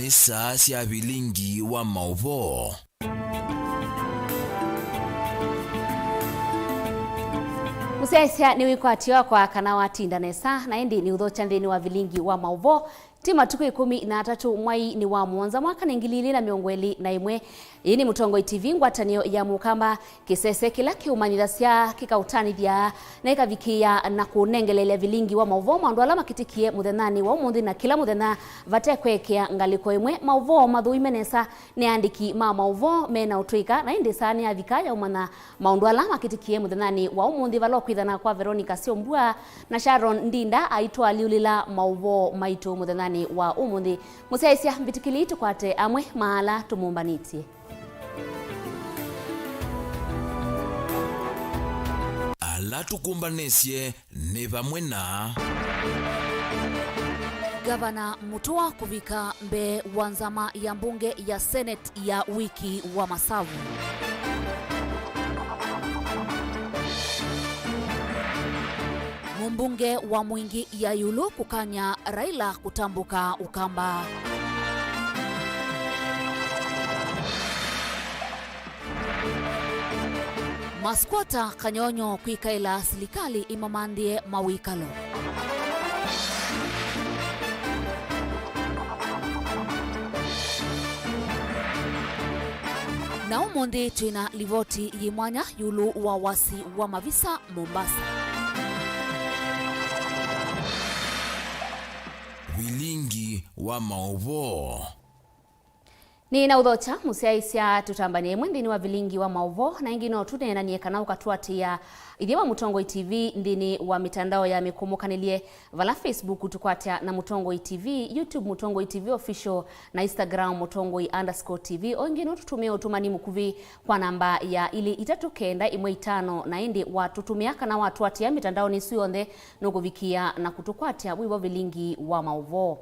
ni saa cia Vilingi wa Mauvoo. Musesia ni wikwatio kwa kana watinda nesa na indi ni uthocha nthini wa Vilingi wa Mauvoo. Tima tuku 13 mwai ni wa mwanza mwaka 2021. Ini Mutongoi TV ngwatanio ya mukamba kisese kila kiumanira cia kikautanithia na ikavikia na kunengelelea Vilingi wa Mauvoo mandu ala makitikie muthenani wa umuthi na kila muthenya vatekwekea ngaliko imwe Mauvoo mathuime nesa ni andiki ma Mauvoo mena utwika na indi saa ni avika ya umana maundu ala makitikie muthenani wa umuthi valokwithana kwa Veronica Siombua na Sharon Ndinda aitwa liulila Mauvoo maitu muthenani wa umuthi. Musesia mbitikili tukwate amwe maala tumumbanitie. Ala tukumbanesie ni vamwe na Gavana Mutua kuvika mbe wanzama ya mbunge ya Senate ya wiki wa masavu. Mbunge wa Mwingi ya Yulu kukanya Raila kutambuka Ukamba. Maskwata kanyonyo kwikaila silikali imamandie mawikalo. Na umundi twina livoti yimwanya Yulu wa wasi wa mavisa Mombasa. Vilingi wa Mauvoo. Ni na uthocha museaisia tutambanie mwendini wa Vilingi wa Mauvoo na ingino tunena nie kana ukatuatia ithiwa Mutongoi TV ndini wa mitandao ya mikumukaniliye vala Facebook tukwatia na Mutongoi TV, YouTube Mutongoi TV official na Instagram Mutongoi_TV. Ongino tutumia utumani mukuvi kwa namba ya ili 391 na indi watutumia kana watuatia mitandao ni suyonde nukuvikia na kutukwatia wiwa Vilingi wa Mauvoo.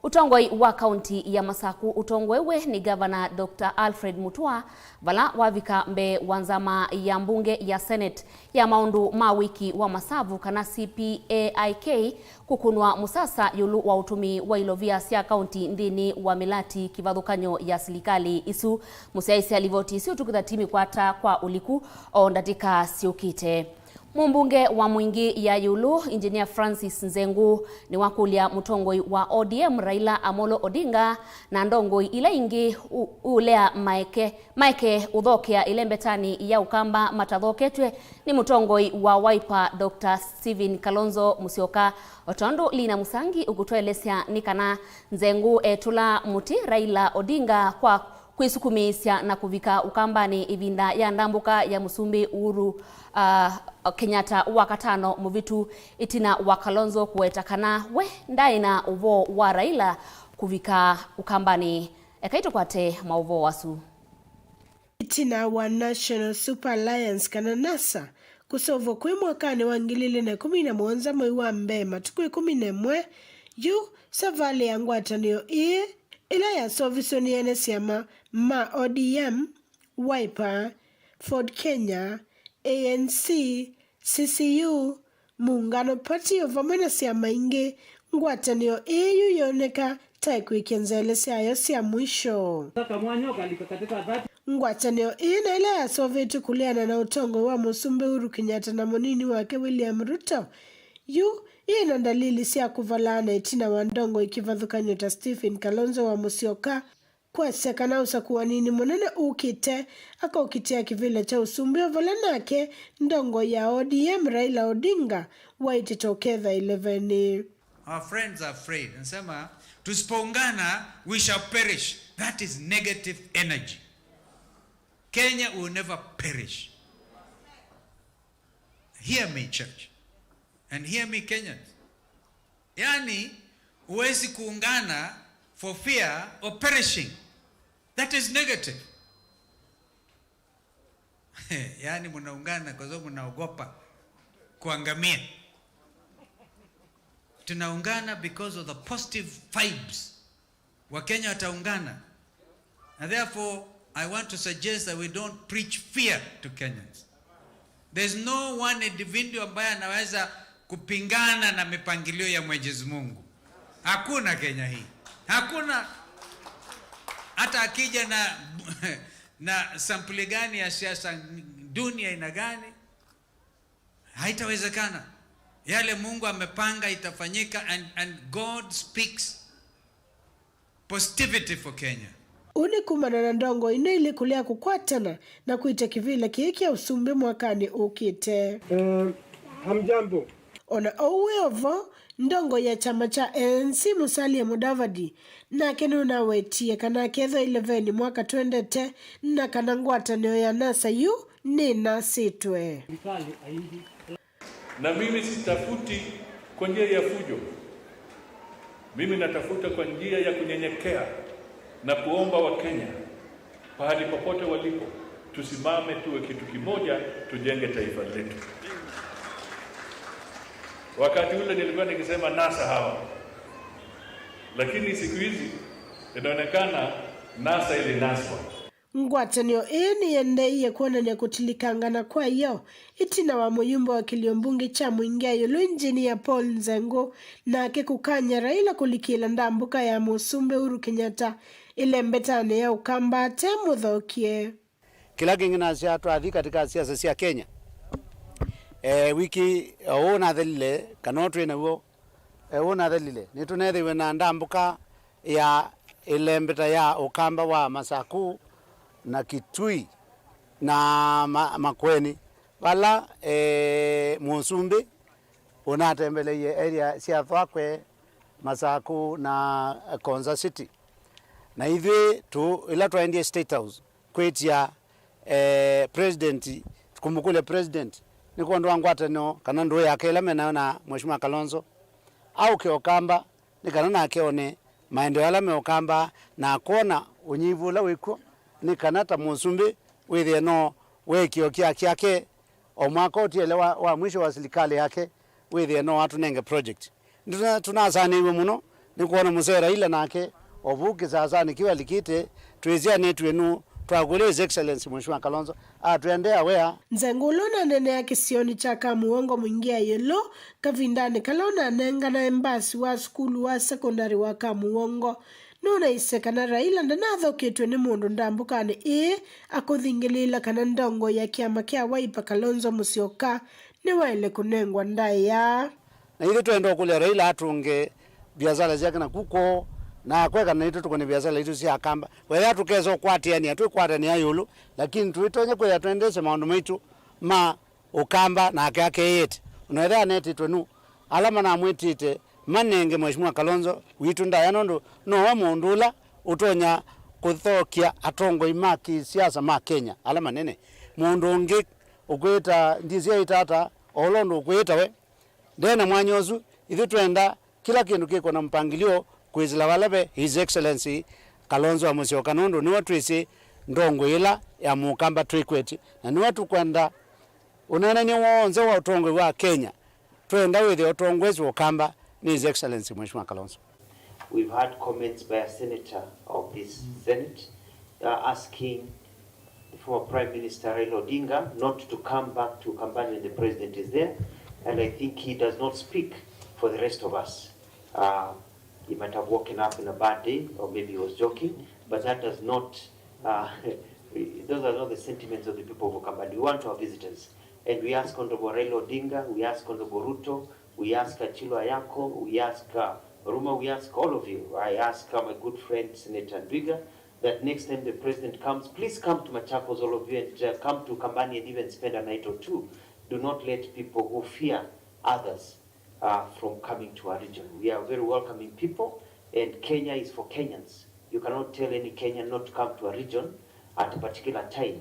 Utongoi wa kaunti ya Masaku utongwewe ni Governor Dr. Alfred Mutua vala wavika mbe wanzama ya mbunge ya Senate ya maundu mawiki wa masavu kana CPAIK kukunwa musasa Yulu wa utumi wa ilovia sia kaunti ndini wa milati kivadhukanyo ya silikali isu museaisi alivoti isi utukitha timi kwata kwa uliku o ndatika siukite. Mbunge wa Mwingi ya Yulu Engineer Francis Nzengu ni wakulia Mutongoi wa ODM Raila Amolo Odinga na ndongoi ile ingi ulea maike udhokea ile mbetani ya Ukamba matathoketwe ni Mutongoi wa Wiper Dr. Steven Kalonzo Musyoka otondo lina musangi ukutwelesya nikana Nzengu etula muti Raila Odinga kwa kwisukumisya na kuvika Ukambani ivinda ya ndambuka ya Musumbi Uhuru Kenyatta wakatano muvitu itina wa Kalonzo kuetakana we ndaina uvo wa Raila kuvika Ukambani ekaito kwate Mauvoo wasu itina wa National Super Alliance kana NASA kusovo kwi mwakani wa 2011 mwei wa mbe matuku 11 yu savali ya ngwatanio ila ya sovisoni ene siama ma ODM, Wiper, Ford Kenya, ANC, CCU, Muungano Party of Amena siama ingi ngwatanio yu yoneka taiku ikienzele siayo siya mwisho. Ngwatanio na ila ya Sovieti kuliana na utongo wa Musumbi Uhuru Kenyatta na monini wake William Ruto yu ina dalili siya kuvalana itina wandongo ikivadhukanyo ta Stephen Kalonzo wa Musyoka kwa sekana usakuwa nini monene ukite aka ukitia kivile cha Usumbi valanake ndongo ya ODM Raila Odinga waititokeza 11. Our friends are afraid and sema tusipongana we shall perish. That is negative energy. Kenya will never perish. Hear me, church. And hear me, Kenyans. Yani, uwezi kuungana for fear of perishing. That is negative. Yani munaungana kwa sababu munaogopa kuangamia. Tunaungana because of the positive vibes. Wakenya wataungana. And therefore, I want to suggest that we don't preach fear to Kenyans. There's no one individual ambaye anaweza kupingana na mipangilio ya Mwenyezi Mungu. Hakuna Kenya hii. Hakuna. hata akija na sampuli gani ya siasa dunia ina gani, haitawezekana. Yale Mungu amepanga itafanyika, and God speaks positivity for Kenya. Unikumana na ndongo ino ili kulea kukwatana na kuita kivila kiki ya usumbi mwakani ukite. Hamjambo. Ona oweovo ndongo ya chama cha ANC Musalia Mudavadi na kenuna wetie kana ketho 11 mwaka 20 na kana ngwatanio ya NASA yu nina sitwe. Na mimi sitafuti kwa njia ya fujo. Mimi natafuta kwa njia ya kunyenyekea na kuomba Wakenya pahali popote walipo tusimame tuwe kitu kimoja, tujenge taifa letu. Wakati ule nilikuwa nikisema NASA hawa, lakini siku hizi inaonekana NASA ile naswa. Ngwatanio ni yendeye kuonania kutilikangana kwa iyo itina wa muyumba wa kiliombungi cha MWINGI yulu Engineer Paul Nzengo na kekukanya Raila kulikila ndambuka ya Musumbe Uhuru Kenyatta ile mbetane ya ukamba temu dhokie. Kila kingina siya tuadhi katika siasa siya Kenya. Wiki ona dhalile kanotu ina uo ona dhalile nitunedhi wena ndambuka ya ile mbeta ya ukamba wa Masaku na Kitui na Makweni wala Musumbi unatembeleye area siya Thwakwe, Masaku na Konza City na hivi tu ila tuendie State House kwetia president tukumbukule president niko ndo ngwatano kana ndo yake ila mena na Mheshimiwa Kalonzo au keokamba nikana na keone maendeleo ala meokamba na kona unyivula wiko ni kanata Musumbi withe no wekio kyake omwaka otiele wa mwisho wa serikali yake withe no watu nenge project tunasani iwe muno ni kuona musera ila nake obuki sasa nikiwa likite tuwezia netwenu twagule His Excellency Mheshimiwa Kalonzo atuendea wea Nzengulo na nene ya kisioni chaka muongo mwingia yelo kavindani kalona nenga na embasi wa skulu wa sekondari wa kamuongo nuna isekana Raila ndanatho kitwe ni mundu ndambukane akuthingilila kana ndongo ya kiama kia Wiper Kalonzo Musyoka ni waile kunengwa ndaya na hivi tuendo kule Raila atunge biashara zake na kuko na kweka na itu tukone biashara itu si akamba wewe tukezo kwatiani atukwatani ayulu lakini tuitonye kwa tuendeze maundu maitu ma ukamba na yake yete unaelewa neti twenu alama na mwitite manenge Mheshimiwa Kalonzo witunda yanondo no wa mundula utonya kuthokia atongo imaki siasa ma Kenya alama nene mundu ungi ukwita ndizia itata olondo ukwita we ndena mwanyozu ithu twenda kila kindu kiko na mpangilio kwizila walabe His Excellency Kalonzo wa Musyoka nondo ni watu isi ndongo ila ya mukamba trikweti na ni watu kwenda unene ni wonze wa utongo wa Kenya twenda with the utongwezi ukamba ni His Excellency Mheshimiwa Kalonzo. We've had comments by a senator of this Senate asking the former Prime Minister Raila Odinga not to come back to campaign when the president is there, and I think he does not speak for the rest of us. He might have woken up in a bad day, or maybe he was joking, but that does not, those are not the sentiments of the people of Okambani. We want our visitors. And we ask Honorable Raila Odinga, we ask Honorable Ruto, we ask Achilo Ayako, we ask Ruma, we ask all of you. I ask my good friend Senator Ndwiga that next time the president comes, please come to Machakos, all of you, and come to Kambani and even spend a night or two. Do not let people who fear others from coming to our region. We are very welcoming people, and Kenya is for Kenyans. You cannot tell any Kenyan not to come to a region at a particular time.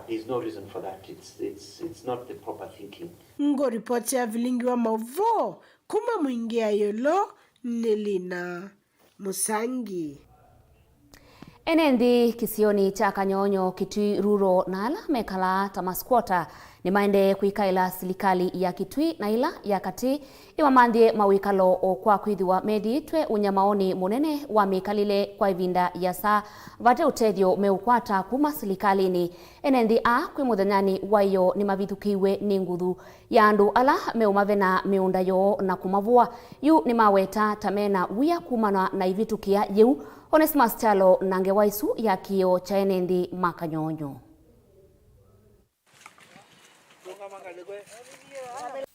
There's no reason for that. It's not the proper thinking. Ngo ripoti ya Vilingi wa Mauvoo kuma mwingia yolo Nelina Musangi. Enendi kisioni cha Kanyonyo Kitui Ruro na ala mekala tamaskwota ni maende kuikaila silikali ya Kitui na ila ya kati iwamandie mawikalo o kwa kwithiwa medi twe unyamaoni munene wa mikalile kwa ivinda ya saa vate utedio meukwata kuma silikalini enendi kwi muthanyani wayo ni mavithukiwe ni nguthu ya andu ala meumavena miunda yo na kumavua yu ni maweta tamena wia kumana na ivitukia yeu Onesmus Chalo nange waisu ya kio cha enendi makanyonyo.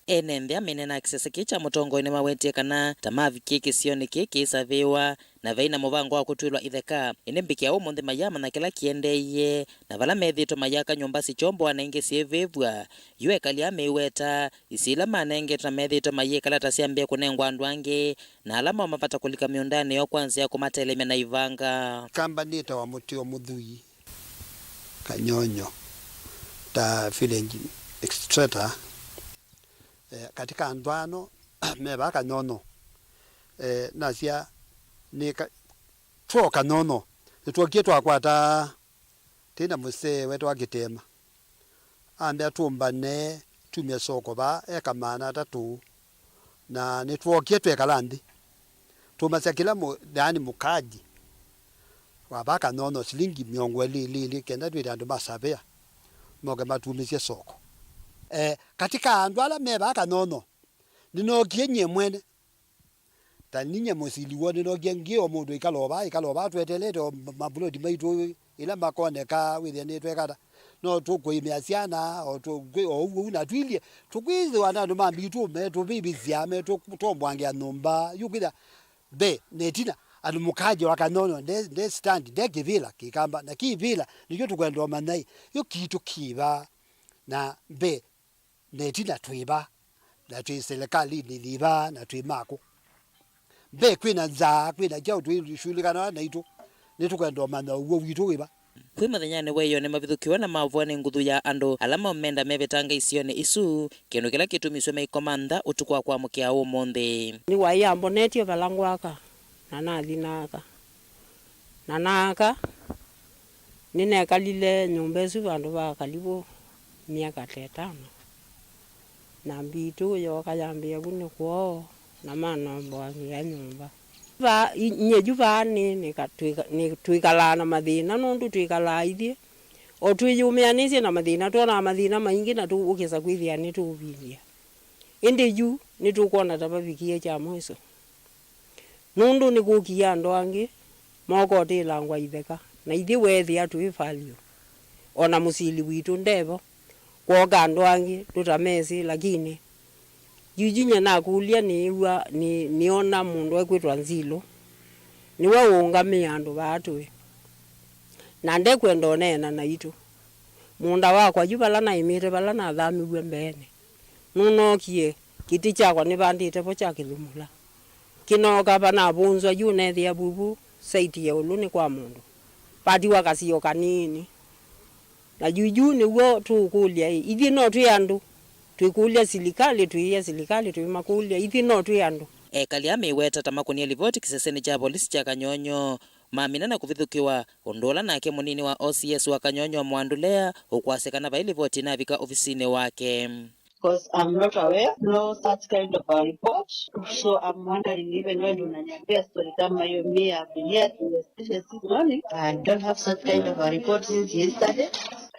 Enende amenena kisese kicha mutongo ine mawetie kana tamavi kiki sioni kiki saviwa na veina muvango wa kutwilwa itheka ine mbiki ya umunthi mayama na kila kiendeye na vala methito mayaka nyumba si chombo anenge sievevwa yue kalia meiweta isila manenge ta methito mayekala tasiambia kunengwa andu ange na alama mapata kulika miundani yo kwanza ya kumatelemia na ivanga kamba nita wa mutio mudhui kanyonyo ta Vilingi extractor katika andwano meba kanono nasia ni tuo kanono tuo kietwa kwata tina muse wetu akitema ambia tumbane tumia soko ba ekamana tatu na ni tuo kietwa kalandi tumasia kila yani mukaji wabaka nono silingi miongo li kenda twita andu basabea moga matumisie soko katika andwala meba kanono ninogie nyemwene taninye musiliwo ninogie ngio mundu ikaloba twetelete mabulodi maitu ila makoneka withe twekata no tukwimia ciana o una twilie tukwize wana ndo mambitu metu bibizia metu tombwangia numba yukida be netina anu mukaje wakanono de stand de kivila kikamba na kivila nikyo tukwenda manai yo kitu kiba na be netina twiba na twiselekali niliba na twimako be kwina nza kwina jao twishulikana na itu nitukwenda mana uwo witu iba kwi muthenyane weyo ne mavithukiwa na mavwane nguthu ya andu alama menda mebetanga isione isu kino kila kitumiswe meikomanda utukwa kwa mukia umonde ni wayambo netio balangwaka nanaka ninekalile nyumbesu bandu bakalibo miaka 5 na mbitu yo kayambia kune kwao na manombo ya nyumba ba nyeju bani ni tuikalana madina nundu tuikala ithie o twiyumianisie na madina tuona madina maingi na tu ukisa kwithia ni tubilia indi ju ni tukuona tababikie cha mwiso nundu ni gukia ndo angi moko tilangwa itheka na ithi wethi atu ifalio ona musili witu ndebo kwoga ndo angi tutamesi lakini jujinya na kulia ni ona mundu ekwitwa Nzilo niwe ungamia andu batu na ndekwenda onena na itu munda wakwa jubala na imire bala na thamiwe mbene nunokie kiti chakwa ni bandite po chakilumula kinoka bana bunzwa yune thia bubu saiti ya uluni kwa mundu pati wakasio kanini na juju ni wo tukulia ithi no tuyandu tuikulia silikali tuimakulia ithi no tuyandu kalia meiweta tamakunia livoti kiseseni cha polisi cha Kanyonyo mamina na kuvithukiwa ondola nake munini wa OCS wa Kanyonyo mwandulea ukwasekana ba livoti na vika ofisini wake. Because I'm not aware, no such kind of a report. So I'm wondering, even when unaniambia story kama hiyo, me I've been here in the station this morning. I don't have such kind of a report since yesterday.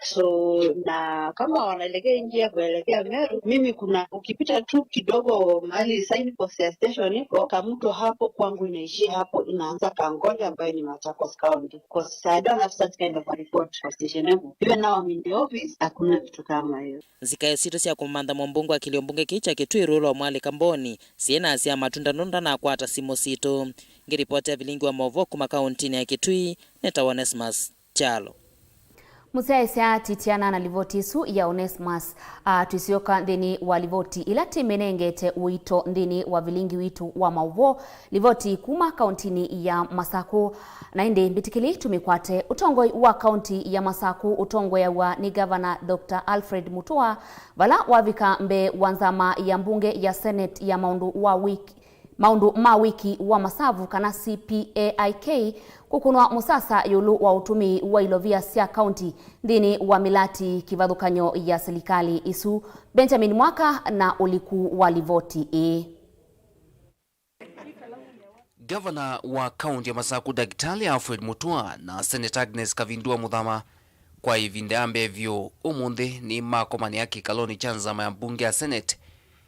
So na kama wanaelekea njia kuelekea Meru, mimi kuna ukipita tu kidogo mahali sign post ya station iko Kamuto hapo kwangu inaishi hapo inaanza Kangoja ambayo ni Machakos County. Because I don't have such kind of a report for station yangu. Even now I'm in the office, hakuna kitu kama hiyo. Zikae sito sia kumanda mbungu akilio mbunge kicha Kitwiru mwali Kamboni siena asia matunda nonda na kwata simo sito ngiripoti ya Vilingi wa Mauvoo kuma kauntini ya Kitui neta Onesmus Chalo. Musaisia titiana na livoti isu ya Onesmus tuisioka ndini wa livoti ilati menengete uito ndini wa Vilingi witu wa Mauvoo livoti kuma kauntini ya Masaku na indi mbitikili tumikwate utongoi wa kaunti ya Masaku utongoi ya wa ni Governor Dr. Alfred Mutua vala wavika mbe wanzama ya mbunge ya Senate ya maundu mawiki wa masavu kana CPAIK kukunwa musasa yulu wa utumi wa ilovia sia county ndini wa milati kivadhukanyo ya serikali isu Benjamin Mwaka na uliku wa livoti Governor wa kaunti ya Masaku Daktari Alfred Mutua na Senator Agnes Kavindua Muthama kwa ivinda ambevyo umundi ni makomani yake kaloni chanzama ya mbunge ya Senate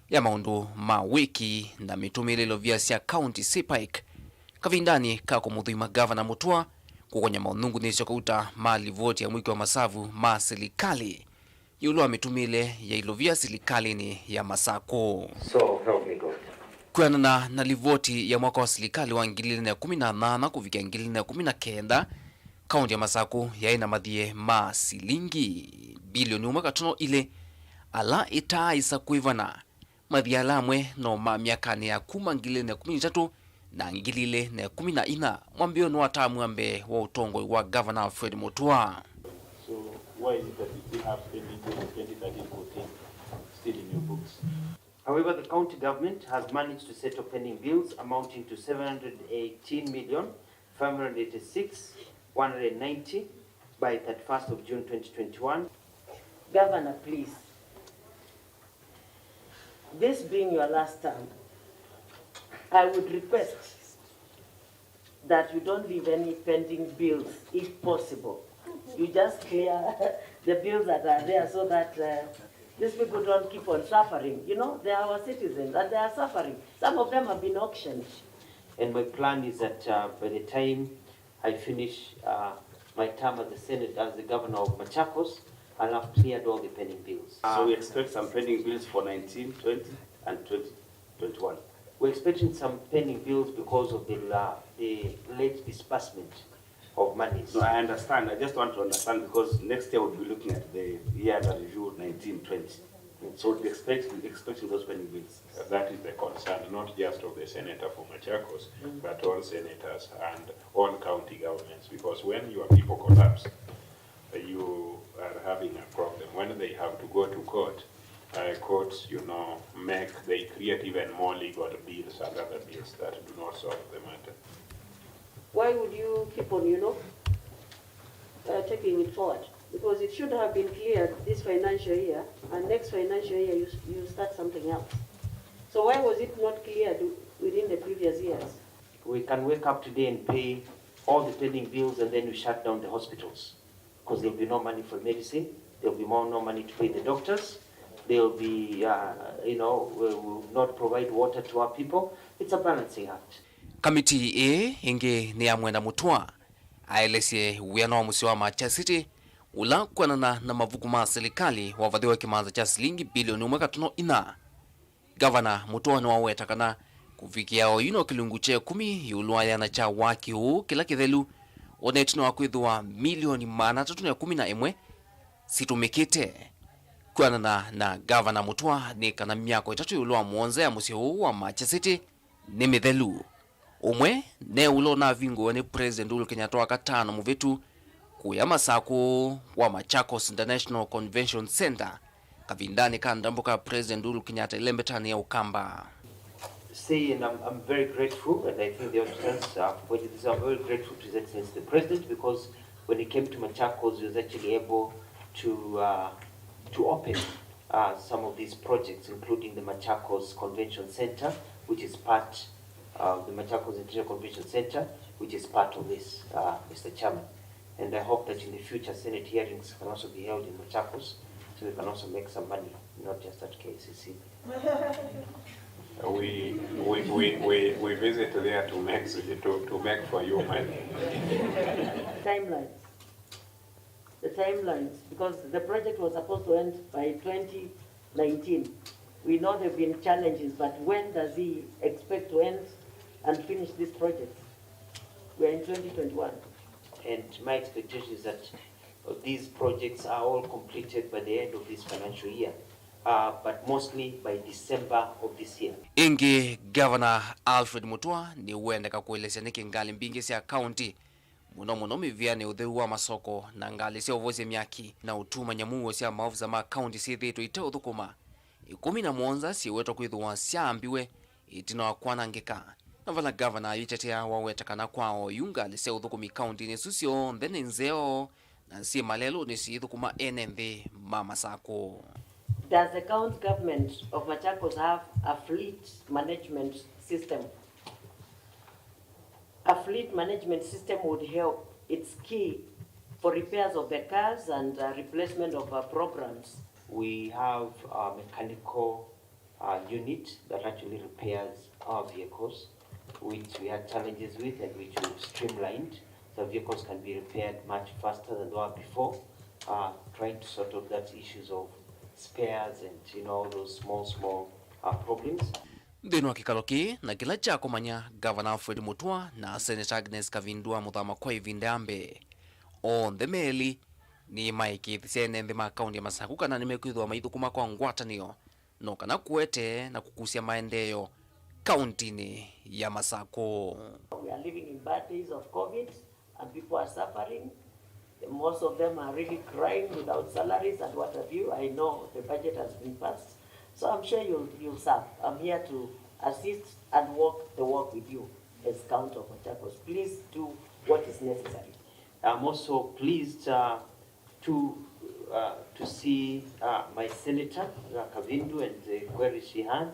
ya maundu mawiki na mitumile lovia sia county CPAIK kavindani kako muthima Governor Mutua kukonya maunungu nisho kauta mali voti ya mwiki wa masavu ma serikali yulu ametumile ya ilovia serikali ni ya Masako. So help me God. Kuanana na livoti ya mwaka wa serikali wa 2018 kufikia 2019 kaunti ya Masako yaina mathie ma silingi bilioni 1.5 ile ala ita isa kuivana mathia lamwe no ma miakani ya kuma 2013 na 2014 mwambio no atamu ambe wa utongo wa Governor Fred Mutua. So why is it that you still have spending 2013-14 still in your books? However, the county government has managed to settle pending bills amounting to 718,586,190 by 31st of June 2021. Governor, please. This being your last term, I would request that you don't leave any pending bills, if possible. You just clear the bills that are there so that these people don't keep on suffering. You know, they are our citizens and they are suffering. Some of them have been auctioned. And my plan is that by the time I finish my term as the Senate, as the governor of Machakos, I'll have cleared all the pending bills. So we expect some pending bills for 19, 20, and 2021. We're expecting some pending bills because of the late disbursement of monies. No, I understand. I just want to understand because next year we'll be looking at the year that review 19-20. So we're expecting those pending bills. That is the concern, not just of the senator for Machakos, but all senators and all county governments. Because when your people collapse, you are having a problem. When they have to go to court, courts, they create even more legal bills and other bills that do not solve the matter. Why would you keep on, taking it forward? Because it should have been cleared this financial year, and next financial year you start something else. So why was it not cleared within the previous years? We can wake up today and pay all the pending bills and then we shut down the hospitals. Because there'll be no money for medicine, there'll be no money to pay the doctors, there'll be, we will not provide water to our people. It's a balancing act. Committee inge ni ya Mwenda Mutua aelesie wiano musiwa Macha City ula kuanana na mavuku ma serikali wavadhiwa kimanza cha silingi bilioni 1.4. Governor Mutua ni wawetakana kufikia oyuno kilungu che 10 yuluaya na cha waki huu kila kithelu onetino wakwithwa milioni 311 situmikite. Kuanana na Governor Mutua ni kana miako 3 yulua muonze ya musi huu wa Macha City ni mithelu. Umwe ne ulo na vingo ni President Uhuru Kenyatta wakatano muvetu kuya Masako wa Machakos International Convention Center kavindani kandambuka President Uhuru Kenyatta ilembetani ya Ukamba. Say, and I'm very grateful, and I think the officers pointed this out. I'm very grateful to His Excellency the President, because when he came to Machakos, he was actually able to open some of these projects, including the Machakos Convention Center, which is part the Machakos International Convention Center, which is part of this, Mr. Chairman. And I hope that in the future, Senate hearings can also be held in Machakos, so we can also make some money, not just at KCC. We visit there to make for you money. Timelines. The timelines, because the project was supposed to end by 2019. We know there have been challenges, but when does he expect to end and finish this project? We're in 2021. And my expectation is that these projects are all completed by the end of this financial year, but mostly by December of this year. Ingi Governor Alfred Mutua ni uende kakuelesya niki ngali mbingi sia county muno miviane utheru wa masoko na ngali sia uvozi miaki na utuma nyamuo sia maofu ma county si thitu ite uthukuma 11 si weto kwithwa sia ambiwe itino akwana ngika na vala governor yichetea wawetakana kwao yunga lise uthukumi county ni susio ndene nzeo na si malelo ni si uthukuma NNV mama sako. Does the county government of Machakos have a fleet management system? A fleet management system would help. It's key for repairs of the cars and replacement of programs. We have a mechanical unit that actually repairs our vehicles. which we had challenges with and which we've streamlined. The vehicles can be repaired much faster than they were before, trying to sort out that issues of spares and all those small problems. Thino kikaloki na kila cha kumanya Governor Fred Mutua na Senator Agnes Kavindua muthama kwa ivindambe on the meli ni maiki tsene ndima kaunti ya Masaku kana nimekwithwa maithukuma kwa ngwatanio no kana kuete na kukusia maendeleo kaunti ya Masaku. We are living in bad days of COVID and people are suffering. Most of them are really crying without salaries and what have you. I know the budget has been passed, so I'm sure you'll serve. I'm here to assist and walk the walk with you as County of Machakos. Please do what is necessary. I'm also pleased to see my senator Kavindu and the queries she had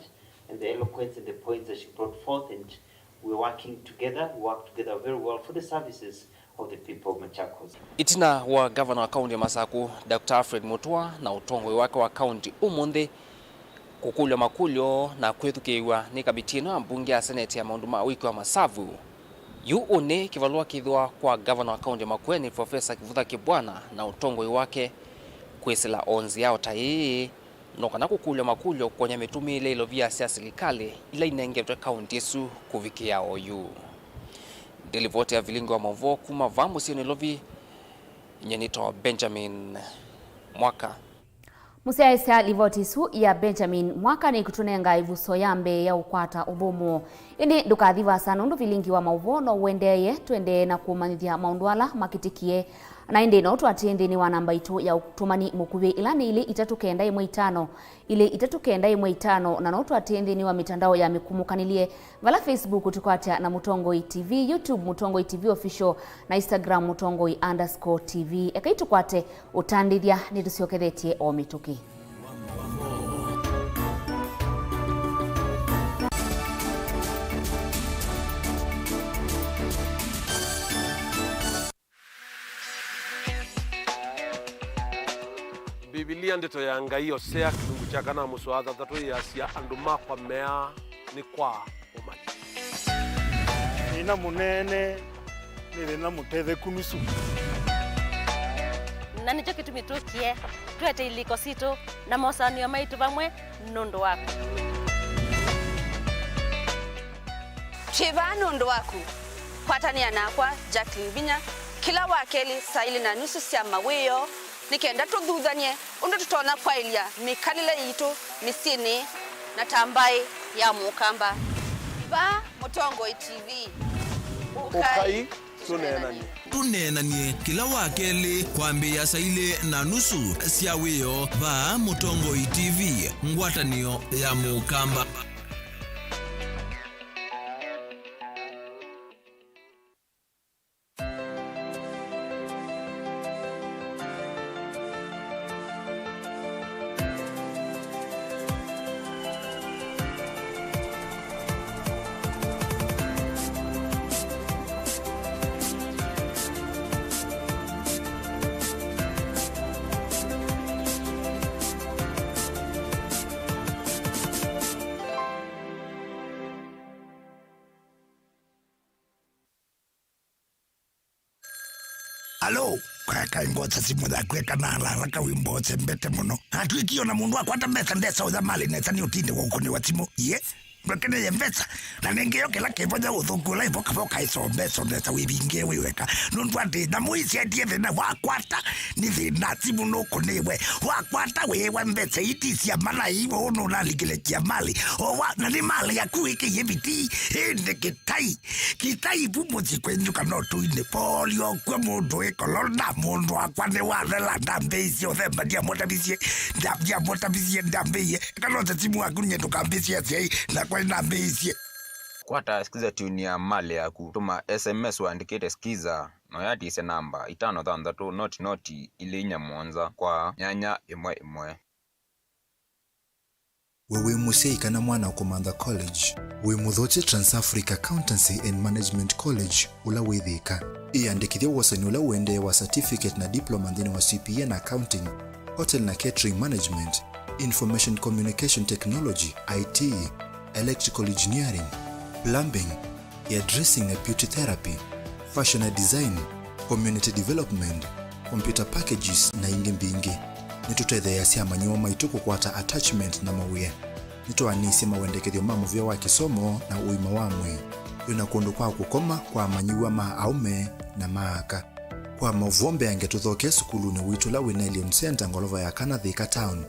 and the eloquence and the points that she brought forth, and we're working together. We work together very well for the services of the people of Machakos. Itina wa Governor wa kaunti ya Masaku Dr. Fred Mutua na utongwe wake wa kaunti umundi kukulyo makulyo na kwethukiwa ni kabitino mbunge ya Senate ya maunduma wiki wa Masavu yu one kivalua kithwa kwa Governor wa kaunti ya Makueni Professor Kivutha Kibwana na utongwe wake kwesela onzi yao tayi noka na kukulyo makulyo kwenye mitumile ilo vya serikali ila inengetwe kaunti yesu kuvikia oyu. Delivote ya Vilingi wa Mauvoo kuma vamu siyo lovi nyenito Benjamin Mwaka. Musiaisa livotisu ya Benjamin Mwaka ni kutunenga ivuso yambe ya ukwata ubomo. Ini ndukathiva sana undu Vilingi wa Mauvoo no uendeye tuende na kumanithia maunduala makitikie na indi no tuatindi ni wanamba itu ya utumani mukuve ilani ili itatukenda imwe itano na no tuatindi ni wa mitandao ya mikumukanilie vala Facebook tukwatia na Mutongoi TV, YouTube Mutongoi TV official na Instagram Mutongoi_TV. Eka tukwate utandithia ni tusiokethetie o mituki. Biblia ndito ya ngai osea kilungu cha kana muswaza tatu ya sia anduma kwa mea ni kwa umani. Ina munene nile na muteze kunusu. Na nicho kitu mitukie tuete iliko sito na mosani ya maitu vamwe nondo wako. Chiva nondo wako. Kwatania na kwa JACKLINE binya kila wakeli saili na nusu sia MWINGI nikenda tudhuthanie undu tutona kwa ilia mikalile yitu misini na tambai ya mukamba va Mutongoi TV ukai tunenanie kila wakeli kwambia saile na nusu sia wio va Mutongoi TV ngwatanio ya mukamba. Hello, kaka ingotsa simu da kweka na raka wimbo tsembete muno. Hatuikio na mundu akwata mbesa ndesa uza mali nesa ni utinde wukoni wa timu. Ye? Mbekene ye mbesa. Na nengeyo kila kepoja uthukula ivoka iso mbesa ndesa wibinge wiweka. Nundu ati na muisi ya diye vina wakwata. Ni vina timu nuko niwe. Wakwata wewe mbesa itisi ya mana hivo unu naligile kia mali. Owa na ni mali ya kuike yebiti. Ende kitai. Kitai pumuzi kwenjuka notu ine. Polio kwe mundu eko lona mundu akwane wadela ndambezi othemba dia motabizie. Dia motabizie ndambeye. Kanota timu wakunye tukambizie zei. Na kwa ndambezi. Kwata skiza tuni ya mali ya kutuma SMS waandikete skiza no yati ise namba 533 noti ile inya mwanza kwa nyanya imwe. Wewe musei kana mwana ukomanda college. We muthoche Trans-Africa Accountancy and Management College ula withika. Iandikithia wasani ula uende wa certificate na diploma ndini wa CPA na accounting, hotel na catering management, information communication technology, IT, electrical engineering, plumbing, dressing na beauty therapy, fashion and design, community development, computer packages na ingi mbingi. Nitutethea cia manyo maitu kukwata attachment na mawia. Nitwanisi mawendekethio mamuvia wa kisomo na uima wa mwi. Yuna kundu kwa kukoma kwa manyiwa ma aume na maaka. Kwa mavombe angetuthoke sukuluni witu la Winelium Center ngolova ya kana Thika Town.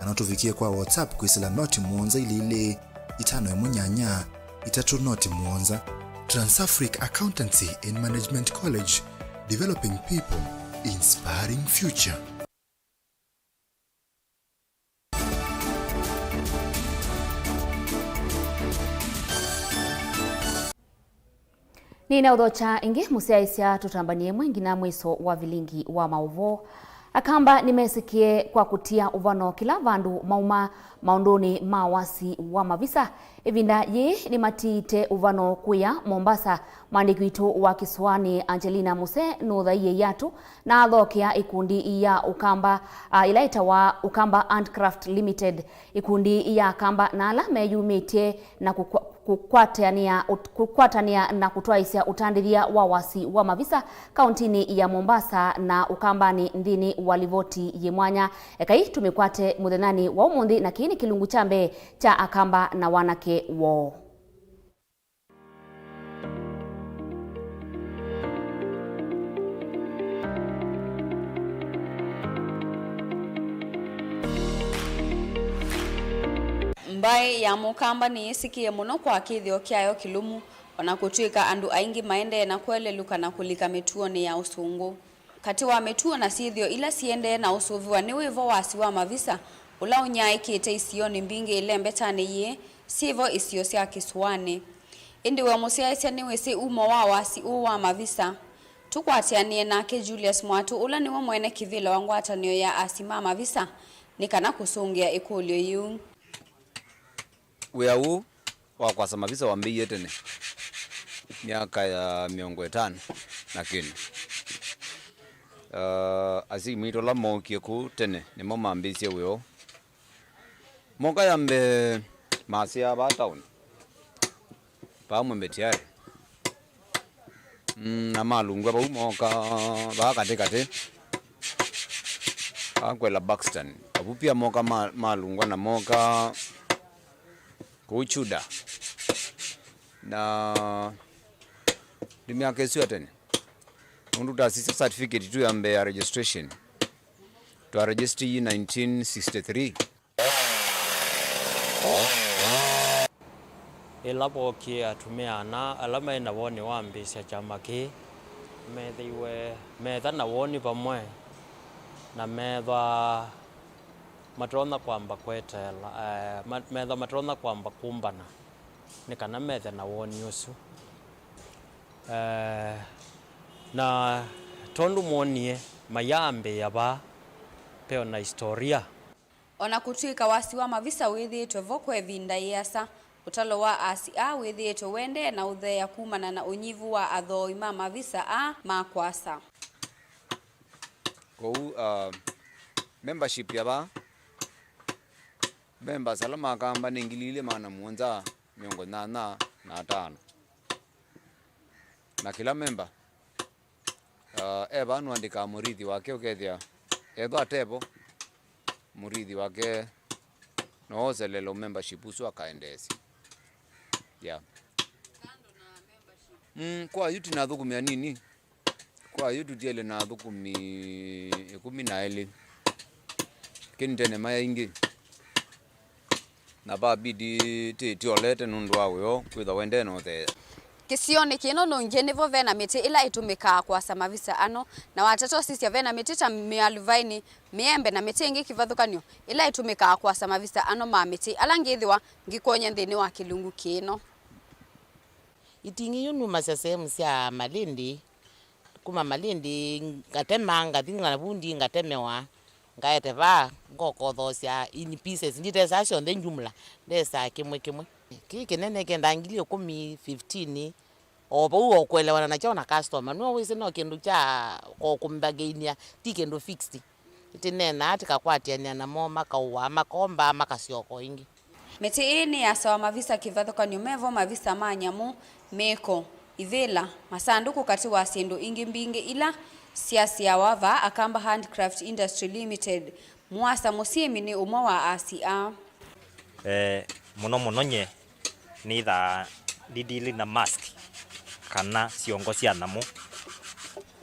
Anatuvikie kwa WhatsApp kuisila noti muonza ile 5 3 noti muonza. Trans-Africa Accountancy and Management College, developing people, inspiring future. Nina udhocha ingi musiaisia tutambanie mwengi na mwiso wa Vilingi wa Mauvoo. Akamba nimesikie kwa kutia uvano kila vandu mauma maundoni mawasi wa mavisa. Evinda ye ni matite uvano kuya Mombasa. Mwandiki witu wa Kiswani Angelina Muse nuthaiye yatu na athokea ikundi ya Ukamba ilaita wa Ukamba Handcraft Limited. Ikundi ya Kamba nala meyumitie na kukwatania na kutwaisia utandithia wa wasi wa mavisa kauntini ya Mombasa na Ukambani ndini walivoti yemwanya. Ekai tumekwate muthenani wa umundi na kiini kilungu chambe cha Akamba na wanake wo. Mbai ya Mukamba ni isikie muno kwa kithio kiayo kilumu wanakutwika andu aingi maende na kueleluka na kulika mituoni ya usungu. Kati wa mituo na sithio ila siende na usuviwa ni wivo wasi wa mavisa ula unyai kite isioni mbingi ile mbetani ye sivo isio sia Kiswani. Indi we musiaisia ni wesi umo wa wasi uwa mavisa. Tukwatianie nake Julius Mwatu ula ni wa mwene kivilo wangwatanio ya asima mavisa nikana kusungia ikulio yu. Wea wa kwa samavisa wa mbiye tene miaka ya 50 na kini asi mwito la mokie ku tene ni mama ambisia weo moka yambe masia ba town pa mwembe tiare na malungwa ba umoka ba kate akwela Buxton abupia moka malungwa na moka kuchuda na dimia kesi atene undu tasisi certificate tu yambe ya registration to register in 1963 elapo kia tumia na alama ina woni wambisha chama ki methiwe metha na woni pamwe na metha matrona kwamba kwetela metha matrona kwamba kumbana nikana metha na woni usu na tondu monie mayambe yaba peo na historia ona kutwika wasi wa mavisa withitwe vokwe vinda yasa utalo wa asia withitwe wende na uthea kumana na unyivu wa athoi ma mavisa a makwasa ko membership yaba member salama kamba ningilile mana muonza miongo na tano na kila member eba nuandika murithi wake ukethia etho atebo murithi wake no zelelo membership usu akaendesi kwa yuti na thukumia nini kwa yuti tiele na thukumi 12 kintene maya ingi na babidi tiolete nundu wawe kwitha wende no the kisioni kino nunge nivo vena miti ila itumika kwa samavisa ano na watato sisi ya vena miti ta mialuvaini miembe na miti ingi kivathukanyo ila itumika kwa samavisa ano ma miti ala ngithiwa ngikonya nthini wa kilungu kino itingi yunu masasemu sia Malindi kuma Malindi ngatema ngathinga na bundi ngatemewa ngaeteva ngokothosia in pieces nditesa cio the jumla ndesa kimwe kiki nene kenda ngilio 15 obo uokwelewana na chona customer no wese no kindu cha kokumbagainia tikendo fixed itinena atikakwatiania na mo makauwa makomba makasioko ingi miti ini ya sawa mavisa kivathukanyo mevo mavisa manyamu meko ivela masanduku kati wa sendo ingi mbingi ila siasi ya wava akamba Handcraft Industry Limited mwasa musiemi ni umwa wa ACA muno nye ni tha didili na mask kana ciongo cia namu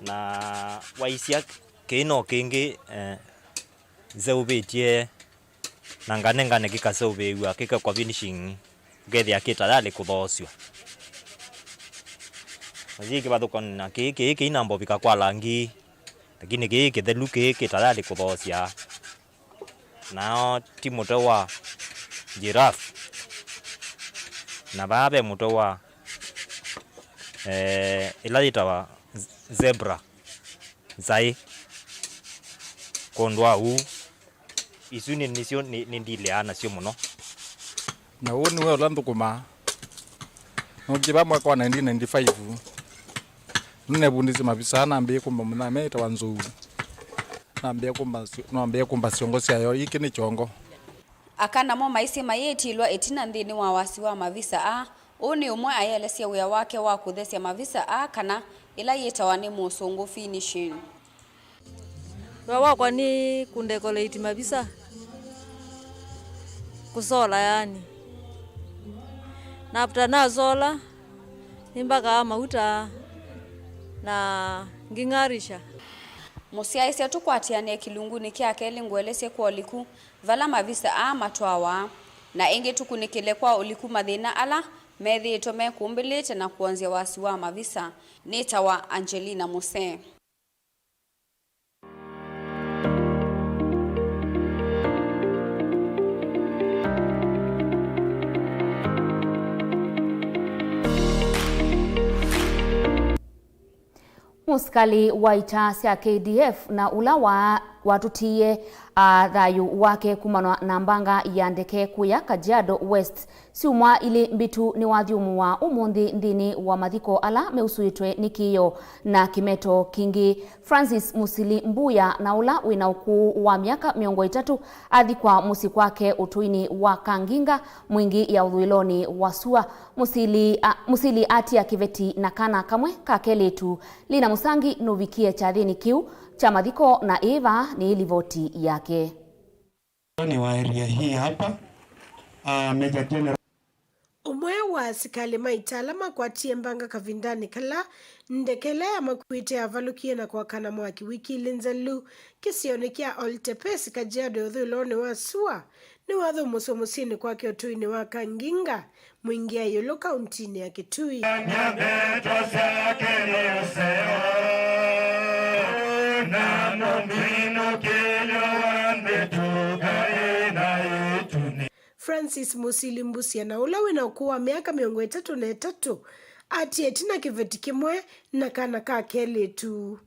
na waisia kino kingi zeubetie na ngane gikaseubewa kika kwa finishing gethia kitayali kuthosio Maziki bathuko na kiki inambo bikakwa langi lakini kiki thelu kiki tayari kuthosya nao ti muto wa giraffe na babe muto wa ilaita wa zebra zai kondwa u isuni nisio ni ndile ana sio muno na woni we olandu kuma no kiba mwaka wa 1995 nune bundisi mabisa na mbie kumba muna meta wanzu na mbie kumba siongo sia yo iki ni chongo akana mo maisi mayetilwa etina ndini wa wasi wa mavisa oni umwe ayelesia wia wake wa kuthesia mavisa kana ila yetawani musungu finishing wa kwa ni kundecolate mavisa kusola yani napta na zola nimbaka mauta na ngingarisha musiaisia tukwatiane kilunguni kyake lingwelese kwa liku vala mavisa matwawa na enge tukunikile kwa uliku mathina ala methi tome kumbilite na kuanzia wasi wa mavisa nitawa Angelina Muse Muskali wa itasia KDF na ula watutie thayu wake kumanwa na mbanga ya ndeke kuya Kajiado West siumwa ili mbitu ni wathiumu wa umundi ndini wa mathiko ala meusuitwe nikiyo na kimeto kingi. Francis Musili Mbuya na ula wina ukuu wa miaka 30 athi kwa musi kwake utuini wa Kanginga mwingi ya udhuiloni wa Sua. Musili atia kiveti na kana kamwe kakeletu lina musangi nuvikie chathini kiu cha mathiko na Eva ni ilivoti yake. Ni wa area hii hapa Major General umwe wa asikali maitalama kwa tiembanga kavindani kala ndekele ya makuite ya valukie na kwa kana mwaki wiki linzelu kisionekia oltepesi Kajiado udhuiloni wa Sua ni wadhu musomusini kwa kiotuini wa Kanginga mwingia yolo kauntini ya Kitui Francis Musili Mbusia na ula wina ukuwa miaka 33 ati etina kiveti kimwe na kana kakele tu.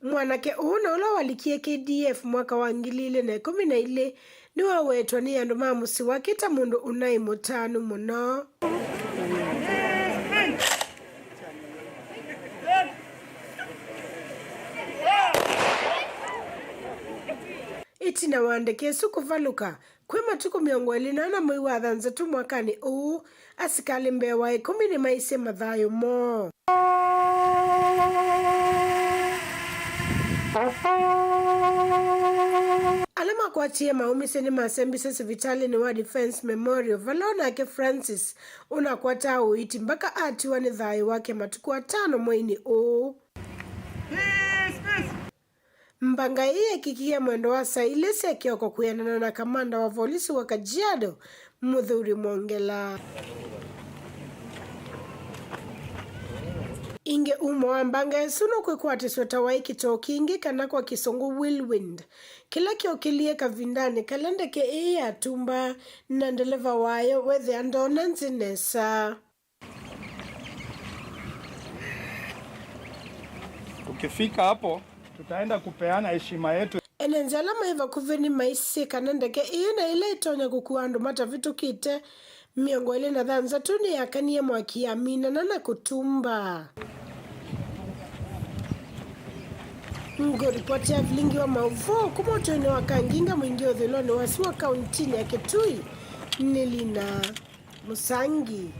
Mwanake una ula walikie KDF mwaka wa 2012 ni wawetwa ni andu mamusi wakita mundu unai mutanu muno. Itina wandeke suku valuka kwe matuku 28 mwei wa thanzatu mwakani uu asikali mbewa 10 ni maise mathayo mo. Alama kwa tia maumise ni masembise sivitali ni wa Defense Memorial valona ke Francis unakwata uiti mbaka ati wani thayo wake matuku 5 mweni uu. Mbanga hii kikia mwendo wa sailesi ya kioko kuyanana na kamanda wa polisi wa Kajiado Muthuri Mwongela. Inge umo wa mbanga esuno kwekwati sweta wa ikitokingi kana kwa kisongo whirlwind. Kila kiokilie kavindani kalendeke iya tumba na ndeleva wayo wethe andona nzinesa. Ukifika hapo tutaenda kupeana heshima yetu. Enenzala maiva kuveni maisi kanandeke iyo na ile itonya kukuandu mata vitu kite miongo ile na dhanza tuni ya kaniye mwaki amina na kutumba. Ripoti ya Vilingi wa Mauvoo kumoto ni wakanginga mwingi odhiloni wasiwa kauntini ya Kitui Nilina Musangi.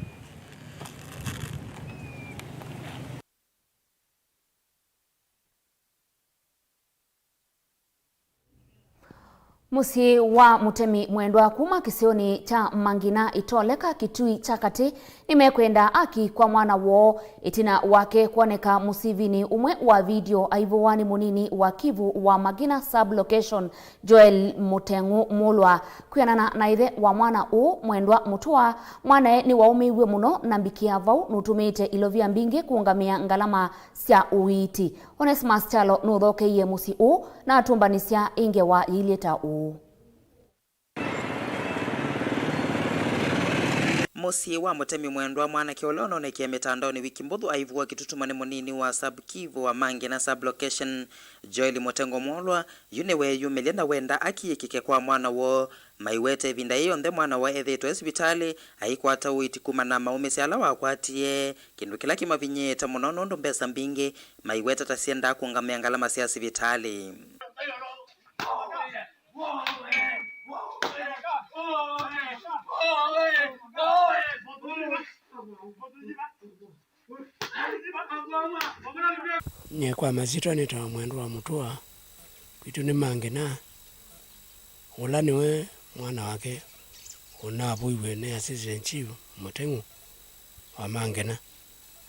Musi wa mutemi mwendwa kuma kisioni cha Mangina itoleka Kitui chakati nimekwenda aki kwa mwana wo itina wake kuoneka musivini umwe wa video aivowani munini wa Kivu wa Magina sub-location Joel Mutengu Mulwa kuyanana na ithe wa mwana u mwendwa mutua mwanae ni waumiwe muno na mbikia vau nutumite ilovia mbingi kuungamia ngalama sia uiti. Onesmus Chalo nuthokeiye musi u na atumbanisya inge wa yileta u. Musi wa mutemi mwendwa mwana kiolono nekia mitandaoni wiki mbuthu aivua kitutumane munini wa sub-Kivu wa Mangina sub-location Joel Mutengu Mulwa yunewe yumelia na wenda akiyikike kwa mwana wo maiwete vinda iyo nthe mwana wa ethetwe hospitali aikwata uiti kuma na maumisi ala wakwatie kindu kila kimavinyeta muno nundu mbesa mbingi maiwete tasienda kungamia ngalama sia sivitali. Nye kwa mazito ni tawa mwendo wa mutua kwitu ni Mangina ula niwe mwana wake unabuiwe ne assistant chief Mutengu wa Mangina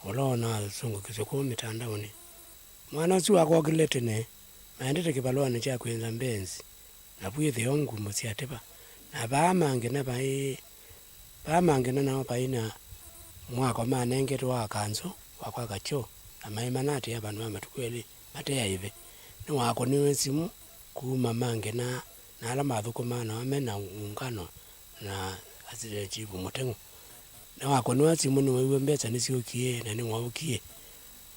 ula ona sungu kisuku mitandaoni mwana si wako kilete ne maendete kibalwa ni cha kwenza mbenzi na buye thiongu musiatepa na ba Mangina na baina mwako manenge twa kanzo wakwa kacho amaimanati abantu amatukweli mateya ive ni wako niwe simu kuma Mangina na ala mathukumana amena ungano na assistant chief Mutengu na wako niwe simu niwe iwe mbesa nisiokie na ni waukie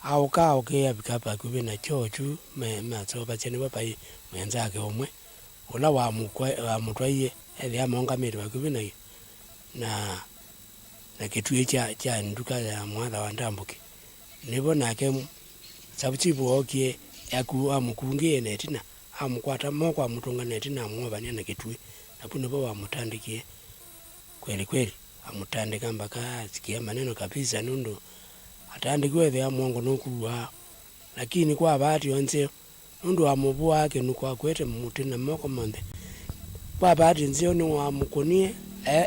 au kao ke abikapa kube na chochu matsoba chene bapai mwenzake omwe ula wa mutwaye ele amongamiri bakube na Kitui cha nduka ya mwana wa Ndambuki nibo nake sabuchibu okie yaku amukungie netina amukwata moko amutunga netina amwobania na Kitui napuno bo amutandikie kweli amutandika mpaka sikia maneno kabisa nundu atandikwe the amongo nokuwa lakini kwa bahati onse nundu amubu wake nukwa kwete mutina moko monde kwa bahati nzio ni wamukonie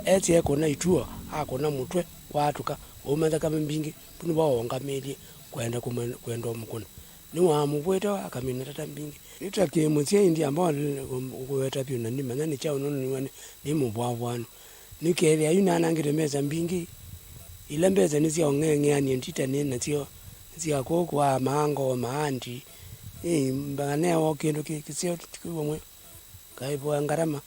eti ekona itua akona mutwe watuka umanza kama mbingi puno baongameli kwenda omukona ni wamubweta akamina tata mbingi itake mutse indi ambao kuweta pyo nani manani chao nono ni mubwavwano nikele ayuna nangire meza mbingi ile mbeza nizio ngengeni ntita nena zio kwa mango maandi mbane okendo kisio kiwomwe kaibo ngarama.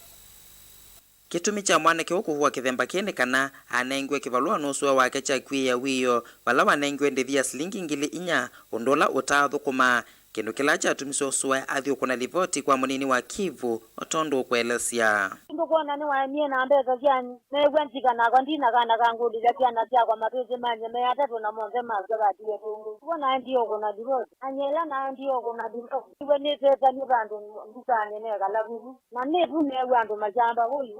Kitumi cha mwana kiwukuhuwa kithemba kene kana anengwe kivalua nusuwa wake cha kwiya wiyo wala wanengwe ndithia silingi ngili 4 undola utathukuma kindu kila cha tumiso suwa athi ukuna livoti kwa munini wa Kivu otondo kuelesya ndukona ni waemie na mbeza cyani megwentika na kondina kana kangudi cyana cia kwa matuzi manye me atatu na monze mazaba tiye tungu bona ndio kuna divoti anyela na ndio kuna divoti iwe ni teta ni bandu ndukane ne kala kubu na ne tune wandu mashamba hoi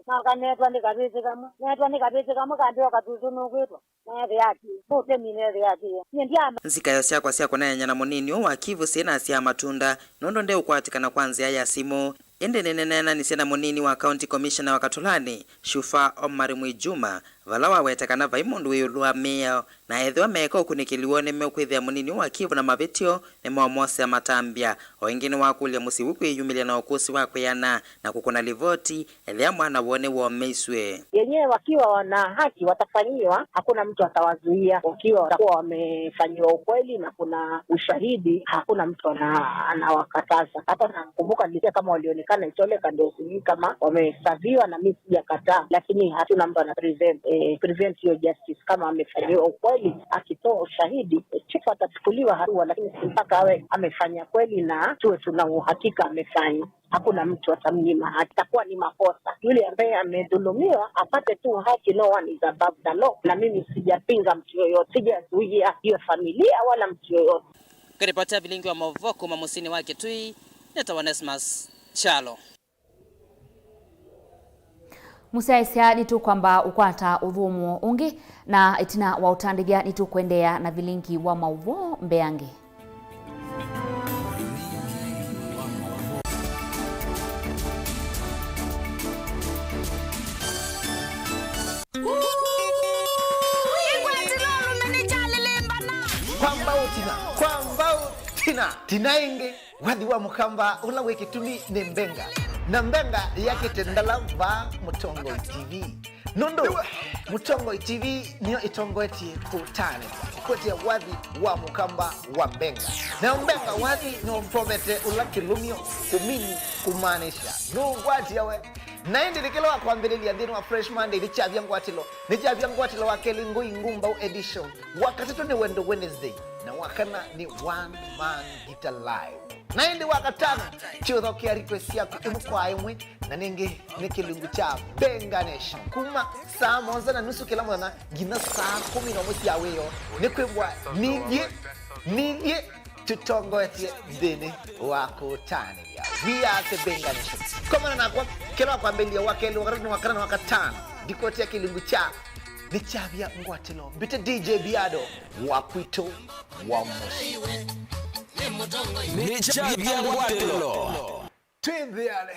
na kanetwa ndikapeze kama kandio katuzu nokweto na yati bote mine yati ndiama nzikayo syakwa syakona munini wa Kivu sena sia matunda nondo nde ukwatikana kwanza ya simu ende nenena ni sena munini wa county commissioner wa Katulani Shufa Omar Mwijuma valawa wetakana vaimundu weyulua mea na edhwa meko kunikiliwone mekwithia munini wa Kivu na mabetio ne mwamose ya matambia wengine wakulia musiwukwe yumilia na ukusi wakwe yana na kukuna livoti elea mwana wone wa meiswe yenyewe wakiwa wana haki watafanyiwa hakuna mtu atawazuia wakiwa watakuwa wamefanyiwa ukweli na kuna ushahidi hakuna mtu anawakataza hata nakumbuka nilisikia kama walionekana itoleka ndio sijui kama wamesaviwa na mimi sijakataa lakini hatuna mtu ana prevent your justice kama amefanyiwa ukweli akitoa ushahidi chifu atachukuliwa hatua lakini mpaka awe amefanya kweli na tuwe tuna uhakika amefanya hakuna mtu atamnyima atakuwa ni makosa yule ambaye amedhulumiwa apate tu haki no one is above the law na mimi sijapinga mtu yoyote sijazuia hiyo familia wala mtu yoyote Kiripota Vilingi wa Mauvoo kuma musini wake tui neta Onesmus Chalo. Musaisia nitu kwamba ukwata udhumu ungi na itina wa utandigia nitu kuendea na Vilingi wa Mauvoo mbeangi. Tinainge wadhi wa mukamba ula wekitumi ni mbenga na mbenga yake tendala va Mutongo TV nondo Mutongo TV niyo itongo eti kutane kote ya wadhi wa mukamba wa mbenga na mbenga wadhi ni mprovete ula kilumio kumini kumanisha nungwati yawe na indi likilo wa kuambilili ya dhinu wa Fresh Monday ni chavya ngwatilo wa kelingu ingumba edition wakati tu ni wendo Wednesday na wakana ni one man guitar live na indi wakatana chiotho kia request yako imu kwa imwe na ningi nikilingu cha Benga Nation kuma saa 1:30 kila mwana gina saa 10 mwezi ya weyo nikwebwa nije tutongo eti dini wako tani ya we are the Benga Nation kama na kwa kila kwa mbele wakeli wakana wakatana dikoti ya kilingu cha ni chavya ngwatilo bite DJ Biado wakwito wa moshi ni chavya ngwatilo twende yale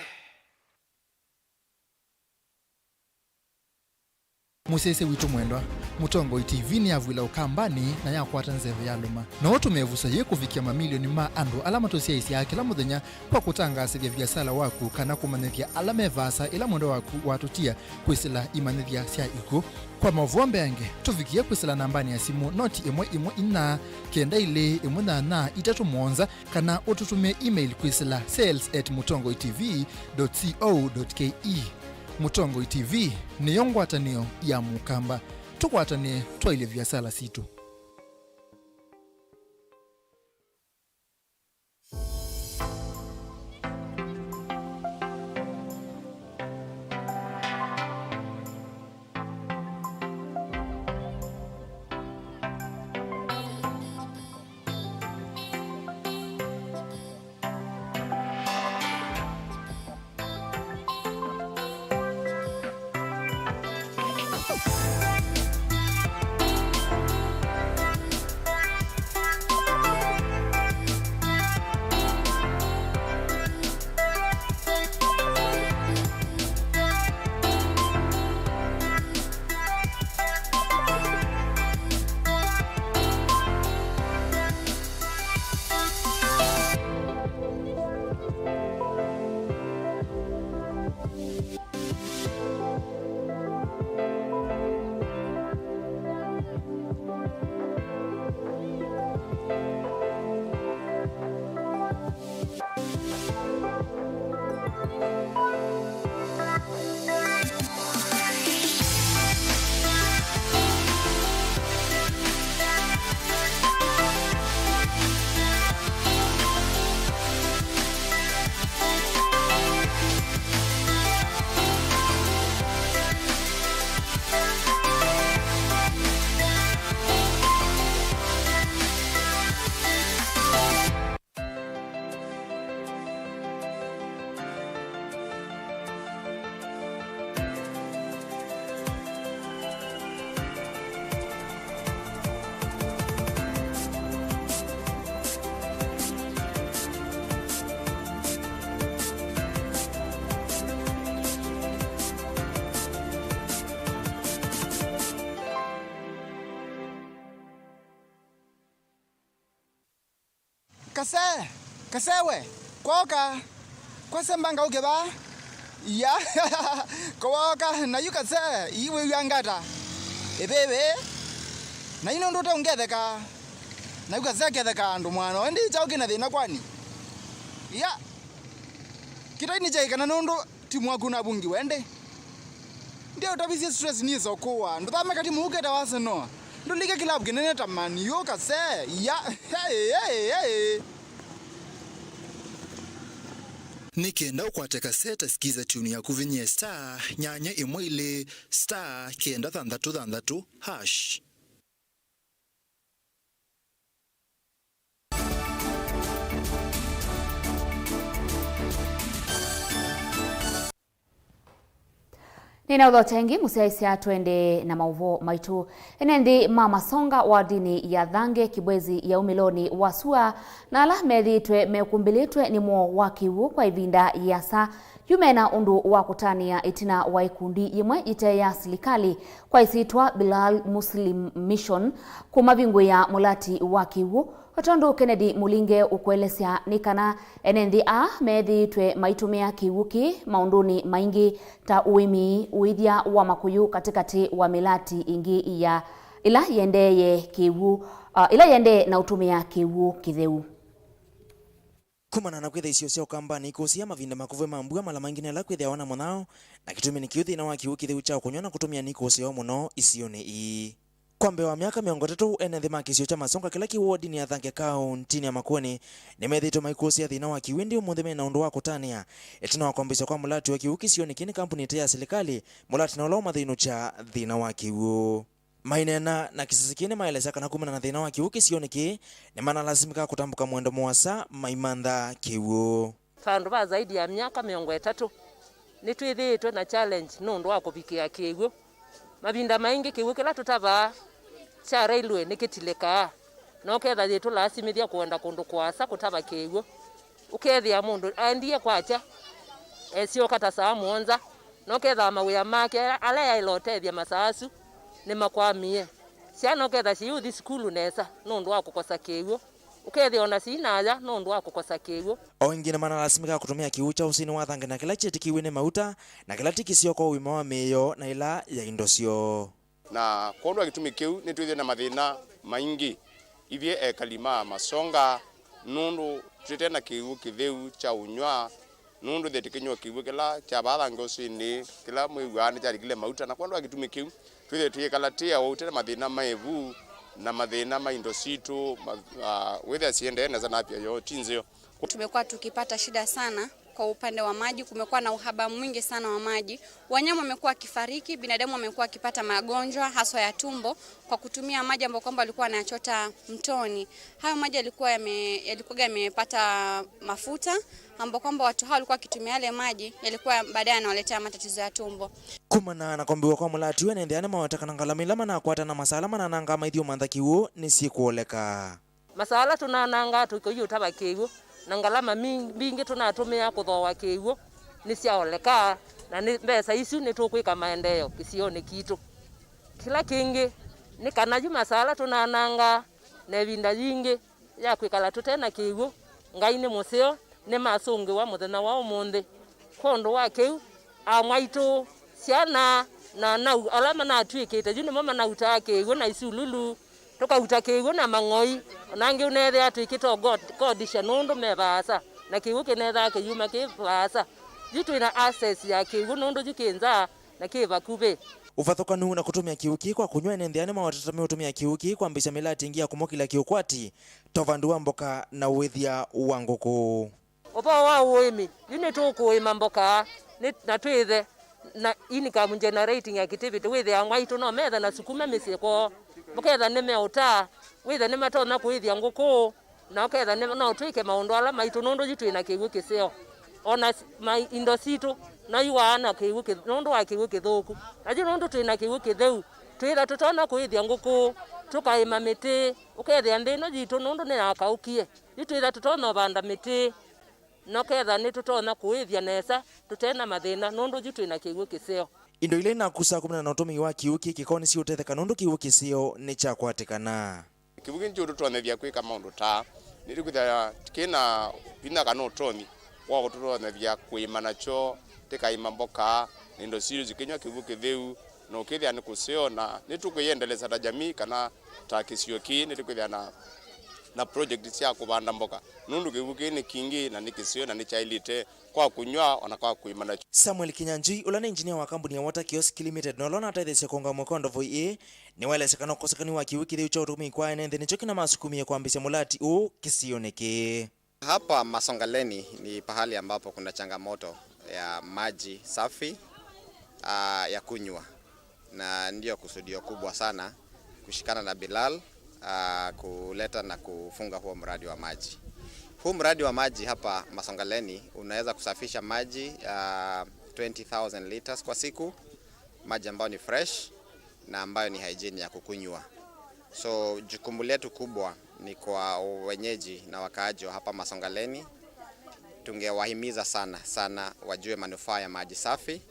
Musese witu mwendwa Mutongo TV ni avwila ukambani na yakwata nzeve ya luma na watu mevusa ye kufikia mamilioni ma andu alama tosia isi ya kila muthenya kwa kutangasa vya biasala waku kana kumanethia alama evasa ila mwendo waku watutia kwisila imanethia sia iko kwa Mauvoo mbeange tufikia kwisila nambani ya simu noti imwe ina kenda ile imwe na itatu mwonza kana ututumia email kwisila sales@mutongotv.co.ke Mutongo TV ni yongwatanio ya mukamba tukwatanie twaile vyasala situ. Kasewe, koka, kwa sembanga ukeba, ya, koka, na yu kase, iwe yangata, ebebe, na ino ndo taungedeka, na yu kase kedeka ndo mwano, ndi chao kina dhina kwani, ya, kita ini jaika na nondo, timu waku na bungi wende, ndio tabisi stress nizo kuwa, ndo thame kati muuketa wase no, ndo liga kilabu kinene tamani, yu kase, ya, hey. Nikenda ukwateka seta skiza tuni ya kuvinye star nyanya imwe ile star kenda #. Nina udhotengi musiaisia twende na Mauvoo maitu. Enendi mama songa wa dini ya Thange kibwezi ya umiloni wa sua na ala methitwe mekumbilitwe ni mo wakiwu kwa ivinda ya saa yumena undu wa kutania itina wa ikundi yimwe ite ya silikali kwa isitwa Bilal Muslim Mission kumavingwe ya mulati wakiwu. Otondu Kennedy Mulinge ukwelesya nikana enendi methitwe maitumia kiwuki maunduni maingi ta uimi uithia wa makuyu katikati wa milati ingi ya ila yendeye kiwu ila yende na utumia kiwu kitheu. Kumana na kwetha isio cia ukambani ikusia mavinda makuve mambua mala mangine ala kwethia wana monao na kitumi nikiuthi na wa kiwu kitheu cha kunywa na kutumia nikusio muno isione ii. Kwambe wa miaka 30 enethi makisio cha masonga kila kiwodi ni ya Thange kaunti ya Makueni nimethito maikusia thina wa kiwindi umuthime na undu wa kutania etina wa kwambisha kwa mulati wa kiwuki sio nikini kampuni ite ya serikali mulati na uloma thino cha thina wa kiwu mainena na kisisikini maeleza kana kumana na thina wa kiwuki sio niki ni mana lazimika kutambuka mwendo mwasa maimandha kiwu fandu ba zaidi ya miaka 30 nitwithitwe na challenge nundu wa kubikia kiwu mavinda maingi kiwu kila tutaba cha railway nikitileka no ketha yetu lasimithia kuenda kundu kwasa kutaba kiwu ukethia mundu andie kwacha esio kata saa muonza no ketha mawia make ala ya ilotethia masasu ni makwamie cia no ketha ci uthi skulu nesa nundu wa kukosa kiwu ukethia ona sinaja nundu wa kukosa kiwu oingine mana lasimika kutumia kiwu cha usini wa Thange na kila cheti kiwine mauta na kila tikisio kwa uima wa meyo na ila ya indosio na kondo agitumi kiu nitwithie na mathina maingi ithie kalima masonga nundu twite na kiwu kitheu cha unywa nundu thetikinywa kiwu kila cha Thange usini kila MWINGI ni charikile mauta na kondo agitumi kiu twithie tuyikalatia utire mathina maevu na mathina maindositu whether siende na zana pia yo tinzio. Tumekuwa tukipata shida sana kwa upande wa maji, kumekuwa na uhaba mwingi sana wa maji. Wanyama wamekuwa kifariki, binadamu wamekuwa akipata magonjwa haswa ya tumbo kwa kutumia maji ambayo kwamba walikuwa wanachota mtoni. Hayo maji yalikuwa yamepata mafuta ambapo kwamba watu hao walikuwa kitumia yale maji yalikuwa baadaye yanawaletea matatizo ya tumbo. Kumana na kombiwa kwa mulati wene ndiane mawataka nangalamilama na kwata na masalama na nanga maithio mandhakiwo nisi kuoleka. Masala tunananga tukoyu taba kiwu nangalama mingi tunatumia kuthoa kiwu nisiaoleka na mbesa isu nitukwika maendeleo kisione kitu kila kingi ni kanaju masala tunananga na vinda yingi ya kwikala tutena kiwu ngaine museo ne masungi wa muthena wa umundi kondo wa kiwu amwaitu ciana na alama na twikite juni mama na utake kiwu na isu lulu tukauta kiwu na mang'oi nangi unethe atwikito godisha nundu mebasa na kiwu kinetha kiyuma kibasa jitu ina access ya kiwu nundu jikinza na kiva kube ufathokanu na kutumia kiuki kwa kunywa enendiane mawatatame utumia kiuki kwa mbisha milati ingia kumokila kiukwati tovandu mboka na withia wa nguku opo wa uimi yuni tukuima mboka na twithe na income generating activity withe angwaitu no metha na sukuma misiko muketha ni meuta withe ni matona kuithia nguku na uketha ni no twike maundu ala maitu nundu jitu ina kiwu kiseo ona mai indositu na yuana kiwu nundu wa kiwu kithuku aji nundu twina kiwu kitheu twitha tutona kuithia nguku tukaima miti ukethia ndino jitu nundu ni akaukie jitu itha tutona banda miti no ketha ni tutona kuithia nesa tutena mathina nundu jitu ina kiwu kiseo indo ile na kusa kumana na utumi wa kiuki kikoni si utetheka nundu kiwu kisio ni cha kwatikana kiwu kinju tutwanethia kwika maundu ta nirikuthia kina bina kana utoni wa gututwanethia kuima nacho tikaima mboka nindo series kinywa kiwu kitheu no kithia ni kusio na nitukuyendeleza ta jamii kana ta kisio ki nitukuthia na project cia kubanda mboka nundu kiwu kini kingi na nikisio na nichailite kwa kunywa ona kwa kuimana. Samuel Kinyanjui ulana engineer wa kampuni ya Water Kiosk Limited no lona ataithese konga mwekondo voi ni welesekana kosekani wa kiwiki theu cha utumi kwa ene nicho kina masukumia kwambisha mulati u kisioneke. Hapa Masongaleni ni pahali ambapo kuna changamoto ya maji safi ya kunywa na ndio kusudio kubwa sana kushikana na Bilal kuleta na kufunga huo mradi wa maji. Huu mradi wa maji hapa Masongaleni unaweza kusafisha maji 20,000 liters kwa siku maji ambayo ni fresh na ambayo ni hygiene ya kukunywa. So jukumu letu kubwa ni kwa wenyeji na wakaaji wa hapa Masongaleni. Tungewahimiza sana wajue manufaa ya maji safi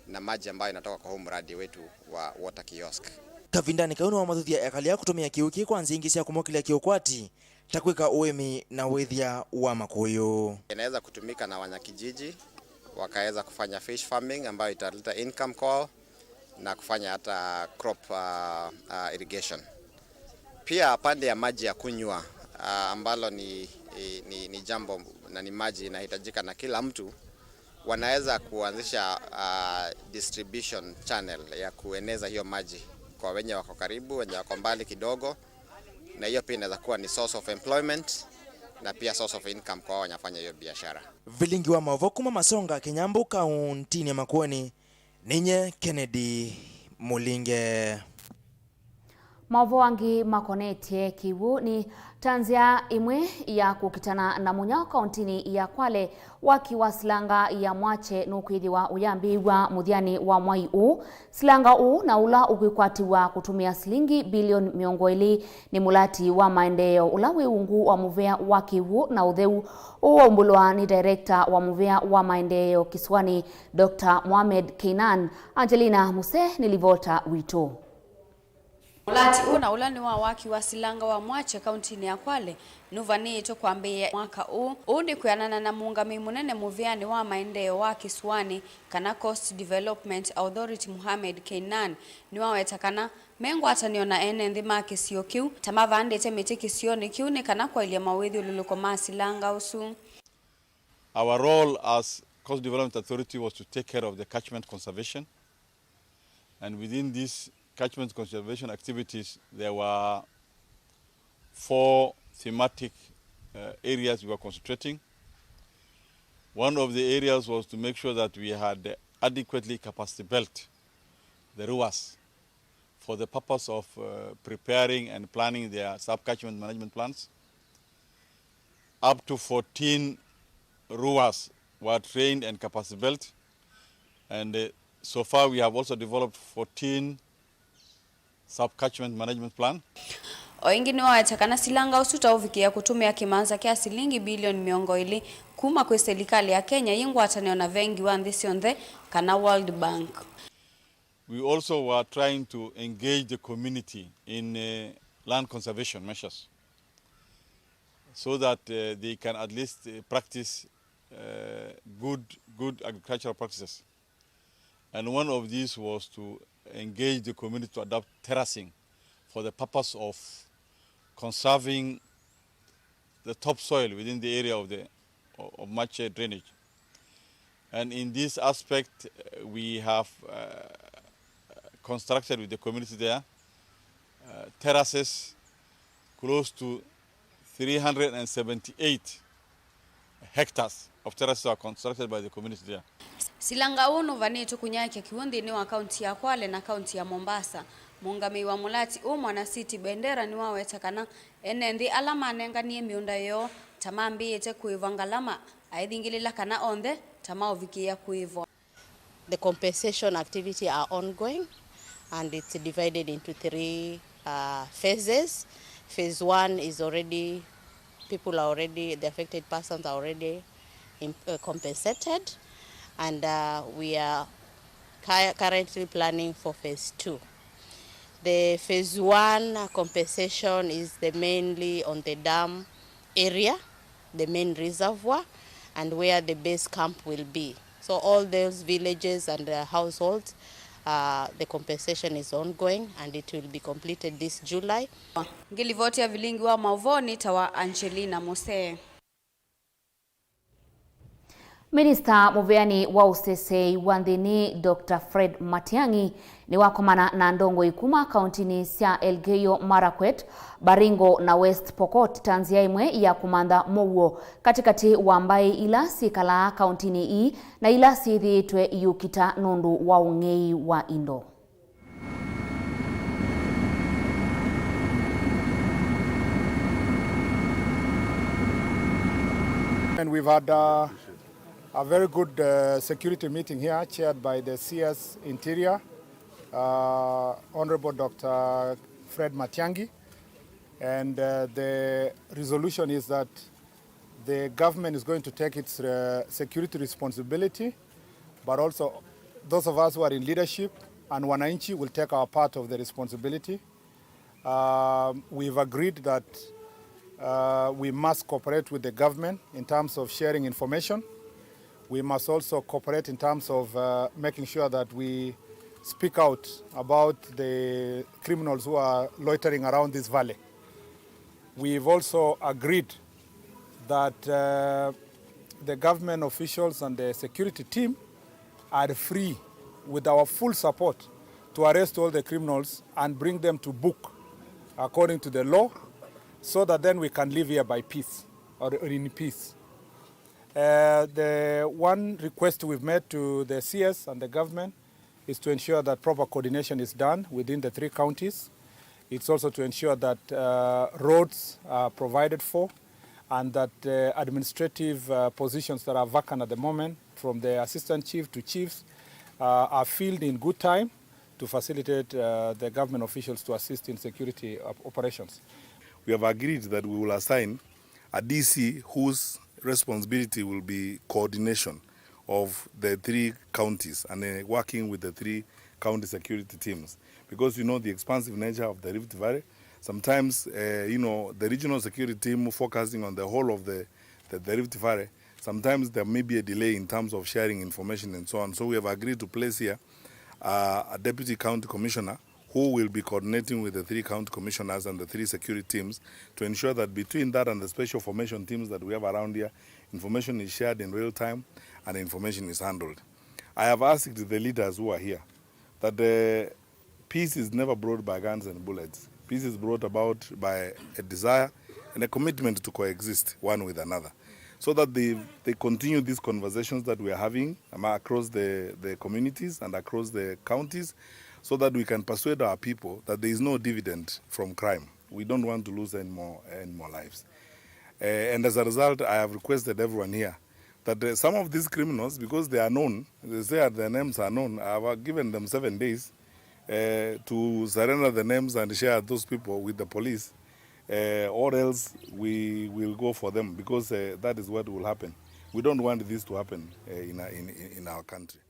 na maji ambayo inatoka kwa huu mradi wetu wa water kiosk. Kavindani kauna wa mathuthia ekalia kutumia kiuki kwa nzingi cia kumokilia kiokwati takwika uemi na withia wa makuyu. Inaweza kutumika na wanyakijiji wakaweza kufanya fish farming ambayo italeta income kwao na kufanya hata crop irrigation. Pia pande ya maji ya kunywa ambalo ni jambo na ni maji inahitajika na kila mtu, wanaweza kuanzisha distribution channel ya kueneza hiyo maji kwa wenye wako karibu, wenye wako mbali kidogo, na hiyo pia inaweza kuwa ni source of employment na pia source of income kwa wanyafanya hiyo biashara. Vilingi wa Mauvoo kuma Masonga Kinyambu kauntini ya Makueni, ninye Kennedy Mulinge. Mauvoo angi makonetie kiwu ni tanzia imwe ya kukitana na munyao kauntini ya Kwale wakiwa silanga ya mwache nukwithiwa uyambi wa muthiani wa mwai u. Silanga u na ula ukikwatiwa kutumia silingi bilioni 200 ni mulati wa maendeleo ula wiungu wa muvea wa kiwu na utheu uombulwa ni director wa muvea wa maendeleo Kiswani Dr. Mohamed Keinan. Angelina Muse nilivota wito. Mulati una ulani wa waki wa silanga wa mwache kauntini ya Kwale nuvani ito kwambia mwaka ni kuyanana na muungami munene muviani wa maendeleo wa Kiswani kana Coast Development Authority Mohamed Keinan ni wawetakana mengo ataniona ene ndhima kisio kiu tamava andete miti kisio ni kiu ni kana kwa ilia mawethi ululuko masilanga usu. Our role as Coast Development Authority was to take care of the catchment conservation, and within this catchment conservation activities, there were 4 thematic areas we were concentrating. One of the areas was to make sure that we had adequately capacity built the RUAs for the purpose of preparing and planning their sub-catchment management plans. Up to 14 RUAs were trained and capacity built, and so far we have also developed 14 sub-catchment management plan. Oingi ni wawetakana silanga usuta uvikia kutumia kimanza kia silingi bilioni 200 kuma kwe serikali ya Kenya yingu ataniona vengi wa ndisi ondhe kana World Bank. We also were trying to engage the community in land conservation measures so that they can at least practice good agricultural practices. And one of these was to engage the community to adopt terracing for the purpose of conserving the topsoil within the area of much drainage. And in this aspect, we have constructed with the community there terraces close to 378 hectares of terraces are constructed by the community there. Silanga unu vanitu kunyake kiwundi ni wa kaunti ya Kwale na kaunti ya Mombasa. Muungami wa mulati mwana city bendera ni wawetakana enendi alama anenganie miunda yo tamambi ete kuivangalama aidhingilila kana onde tamaovikia kuivo. The compensation activity are ongoing and it's divided into 3 phases. Phase 1 is already, the affected persons are already compensated, and we are currently planning for phase 2. The phase 1 compensation is mainly on the dam area, the main reservoir, and where the base camp will be. So all those villages and households, the compensation is ongoing and it will be completed this July. Ngilivoti ya Vilingi wa Mauvoo ni tawa Angelina Muse. Minister muveani wa usesei wa nthini Dr. Fred Matiang'i ni wakomana na ndongo ikuma kauntini cia Elgeyo Marakwet, Baringo na West Pokot tanzia imwe ya kumantha MWINGI katikati wa mbai ila sikala kauntini ii na ila sithiitwe yukita nundu wa ung'ei wa indo. And we've had a very good security meeting here chaired by the CS Interior Honorable Dr. Fred Matiang'I, and the resolution is that the government is going to take its security responsibility, but also those of us who are in leadership and wananchi will take our part of the responsibility. We've agreed that we must cooperate with the government in terms of sharing information. We must also cooperate in terms of making sure that we speak out about the criminals who are loitering around this valley. We've also agreed that the government officials and the security team are free, with our full support, to arrest all the criminals and bring them to book according to the law, so that then we can live here by peace, or in peace. The one request we've made to the CS and the government is to ensure that proper coordination is done within the 3 counties. It's also to ensure that roads are provided for, and that administrative positions that are vacant at the moment, from the assistant chief to chiefs, are filled in good time to facilitate the government officials to assist in security operations. We have agreed that we will assign a DC whose responsibility will be coordination of the 3 counties and working with the 3 county security teams. Because you know the expansive nature of the Rift Valley, sometimes the regional security team focusing on the whole of the Rift Valley, sometimes there may be a delay in terms of sharing information and so on. So we have agreed to place here a deputy county commissioner who will be coordinating with the 3 county commissioners and the 3 security teams to ensure that between that and the special formation teams that we have around here, information is shared in real time and information is handled. I have asked the leaders who are here that peace is never brought by guns and bullets. Peace is brought about by a desire and a commitment to coexist one with another, so that they continue these conversations that we are having across the communities and across the counties, so that we can persuade our people that there is no dividend from crime. We don't want to lose any more lives. And as a result, I have requested everyone here that some of these criminals, because they are known, they say their names are known, I have given them 7 days to surrender the names and share those people with the police, or else we will go for them, because that is what will happen. We don't want this to happen in our country.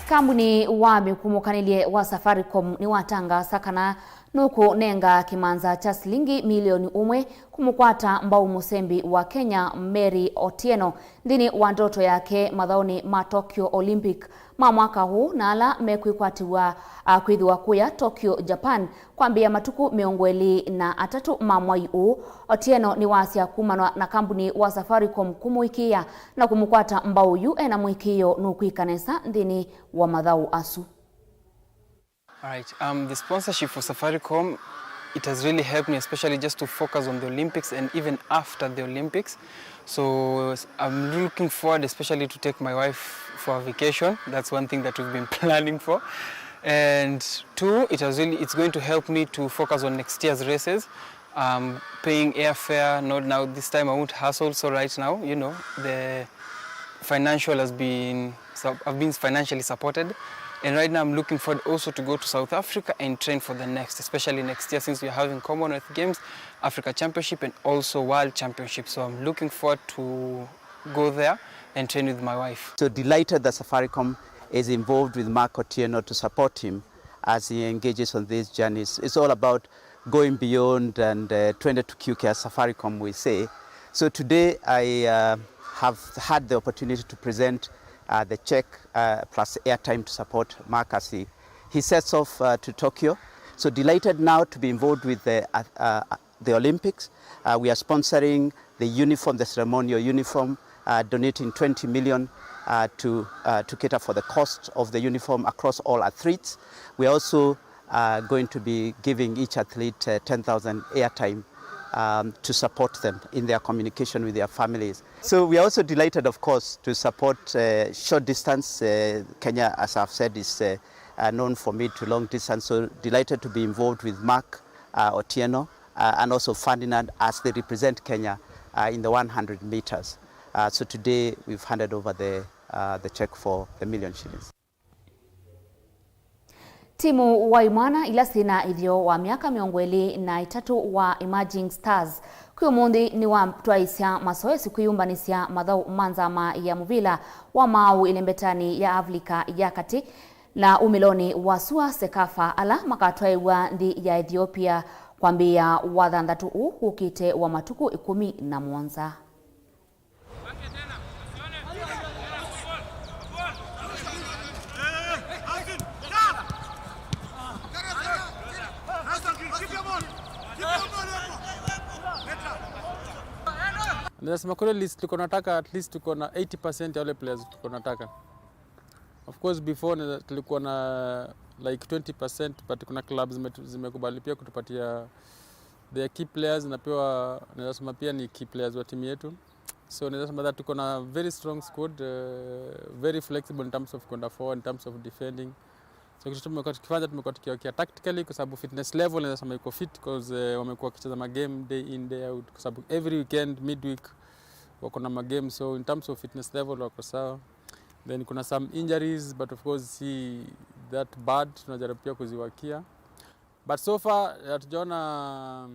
Kambuni wa mikumukanilye wa Safaricom ni watangasa kana nuku nenga kimanza cha shilingi milioni 1 kumukwata MWINGI musembi wa Kenya Mary Otieno ndini wa ndoto yake mathaoni ma Tokyo Olympic ma mwaka huu na ala mekwikwatiwa kwithiwa kuya Tokyo Japan kwambia matuku 23 ma mwai huu. Otieno ni wasia kumanwa na kambuni wa Safaricom kumuikia na kumukwata MWINGI ena muikiyo nukwikanesa ndini wa mathau asu. Alright, the sponsorship for Safaricom, it has really helped me, especially just to focus on the Olympics and even after the Olympics. So I'm looking forward especially to take my wife for a vacation. That's one thing that we've been planning for. And 2, it's going to help me to focus on next year's races. Paying airfare, not now, this time I won't hustle. So right now, you know, the financial I've been financially supported. And right now I'm looking forward also to go to South Africa and train for the next, especially next year, since we're having Commonwealth Games, Africa Championship and also World Championship. So I'm looking forward to go there and train with my wife. So delighted that Safaricom is involved with Mark Otieno to support him as he engages on these journeys. It's all about going beyond and trying to QK, as Safaricom we say. So today I have had the opportunity to present the check plus airtime to support Mark as he sets off to Tokyo. So delighted now to be involved with the Olympics. We are sponsoring the uniform, the ceremonial uniform, donating 20 million to cater for the cost of the uniform across all athletes. We are also going to be giving each athlete 10,000 airtime to support them in their communication with their families. So we are also delighted, of course, to support short distance. Kenya, as I've said, is known for mid to long distance. So delighted to be involved with Mark Otieno and also Ferdinand as they represent Kenya in the 100 meters. So today we've handed over the check for the million shillings. Timu wa imwana ila sina ithio wa miaka 23 wa Emerging Stars kuyumundi ni wa twaisya masoesi kuyumbanisya mathau manzama ya muvila wa mau ilembetani ya Afrika ya kati na umiloni wa sua sekafa ala makatwaiwa ndi ya Ethiopia kwambia wa thanthatu ukite wa matuku 17. Nasema kwa list tuko nataka at least tuko na 80% ya wale players tuko nataka. Of course before tulikuwa na like 20% but kuna clubs zimekubali pia kutupatia the key players na pia nasema pia ni key players wa timu yetu. So nasema that tuko na very strong squad, very flexible in terms of kwenda forward, in terms of defending. So kitu tumekuwa tukiwekea tactically kwa sababu fitness level nasema iko fit because wamekuwa wakicheza ma game day in day out kwa sababu every weekend midweek wako na ma game, so in terms of fitness level wako sawa. Then kuna some injuries but of course see that bad, tunajaribu pia kuziwakia. But so far hatujaona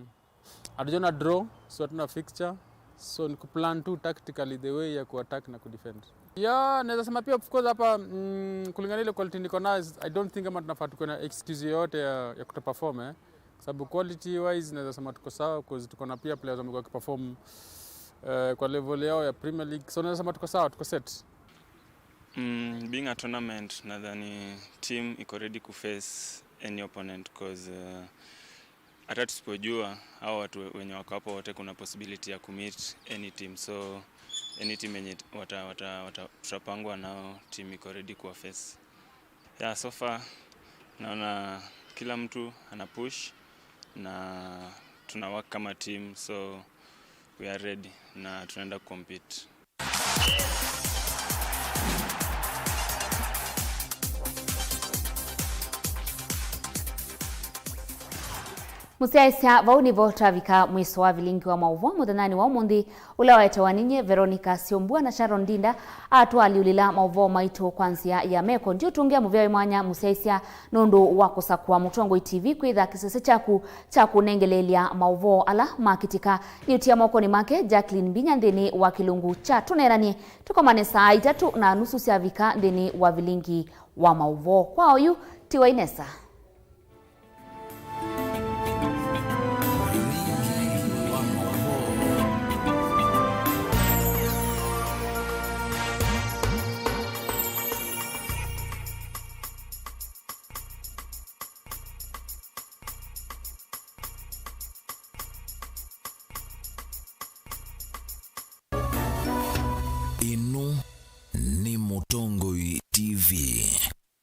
draw, so hatuna fixture. So ni kuplan tu tactically the way ya kuattack na kudefend. Yeah, naweza sema pia of course hapa kulingana ile quality niko nayo, I don't think kama tunafaa tuko na excuse yote ya kutoperform Kwa sababu quality wise naweza sema tuko sawa because tuko na pia players wamekuwa kiperform kwa level yao ya Premier League. So naweza sema tuko sawa, tuko set. Being a tournament, nadhani team iko ready to face any opponent because hata tusipojua hao watu wenye wako hapo wote kuna possibility ya kumit any team. So any team yenye tutapangwa nao team iko ready kuwa face. Yeah, so far naona kila mtu ana push na tuna work kama team, so we are ready na tunaenda compete. Musiaisya vau nivo travika mwiso wa Vilingi wa Mauvoo muthanani wa umuthi ula waetawaninye Veronica Siombua na Sharon Dinda atwaliulila Mauvoo maitu kwanzia ya meko ndio tungia muvya mwanya musiaisya nundu wa kusakwa Mutongoi TV kwitha kisese chaku nengelelia Mauvoo ala makitika ni utia mokoni make Jacqueline Binya ndini wa kilungu cha tuneranie tukomane saa 3:30 cia vika ndini wa Vilingi wa Mauvoo kwa oyu tiwa Inesa.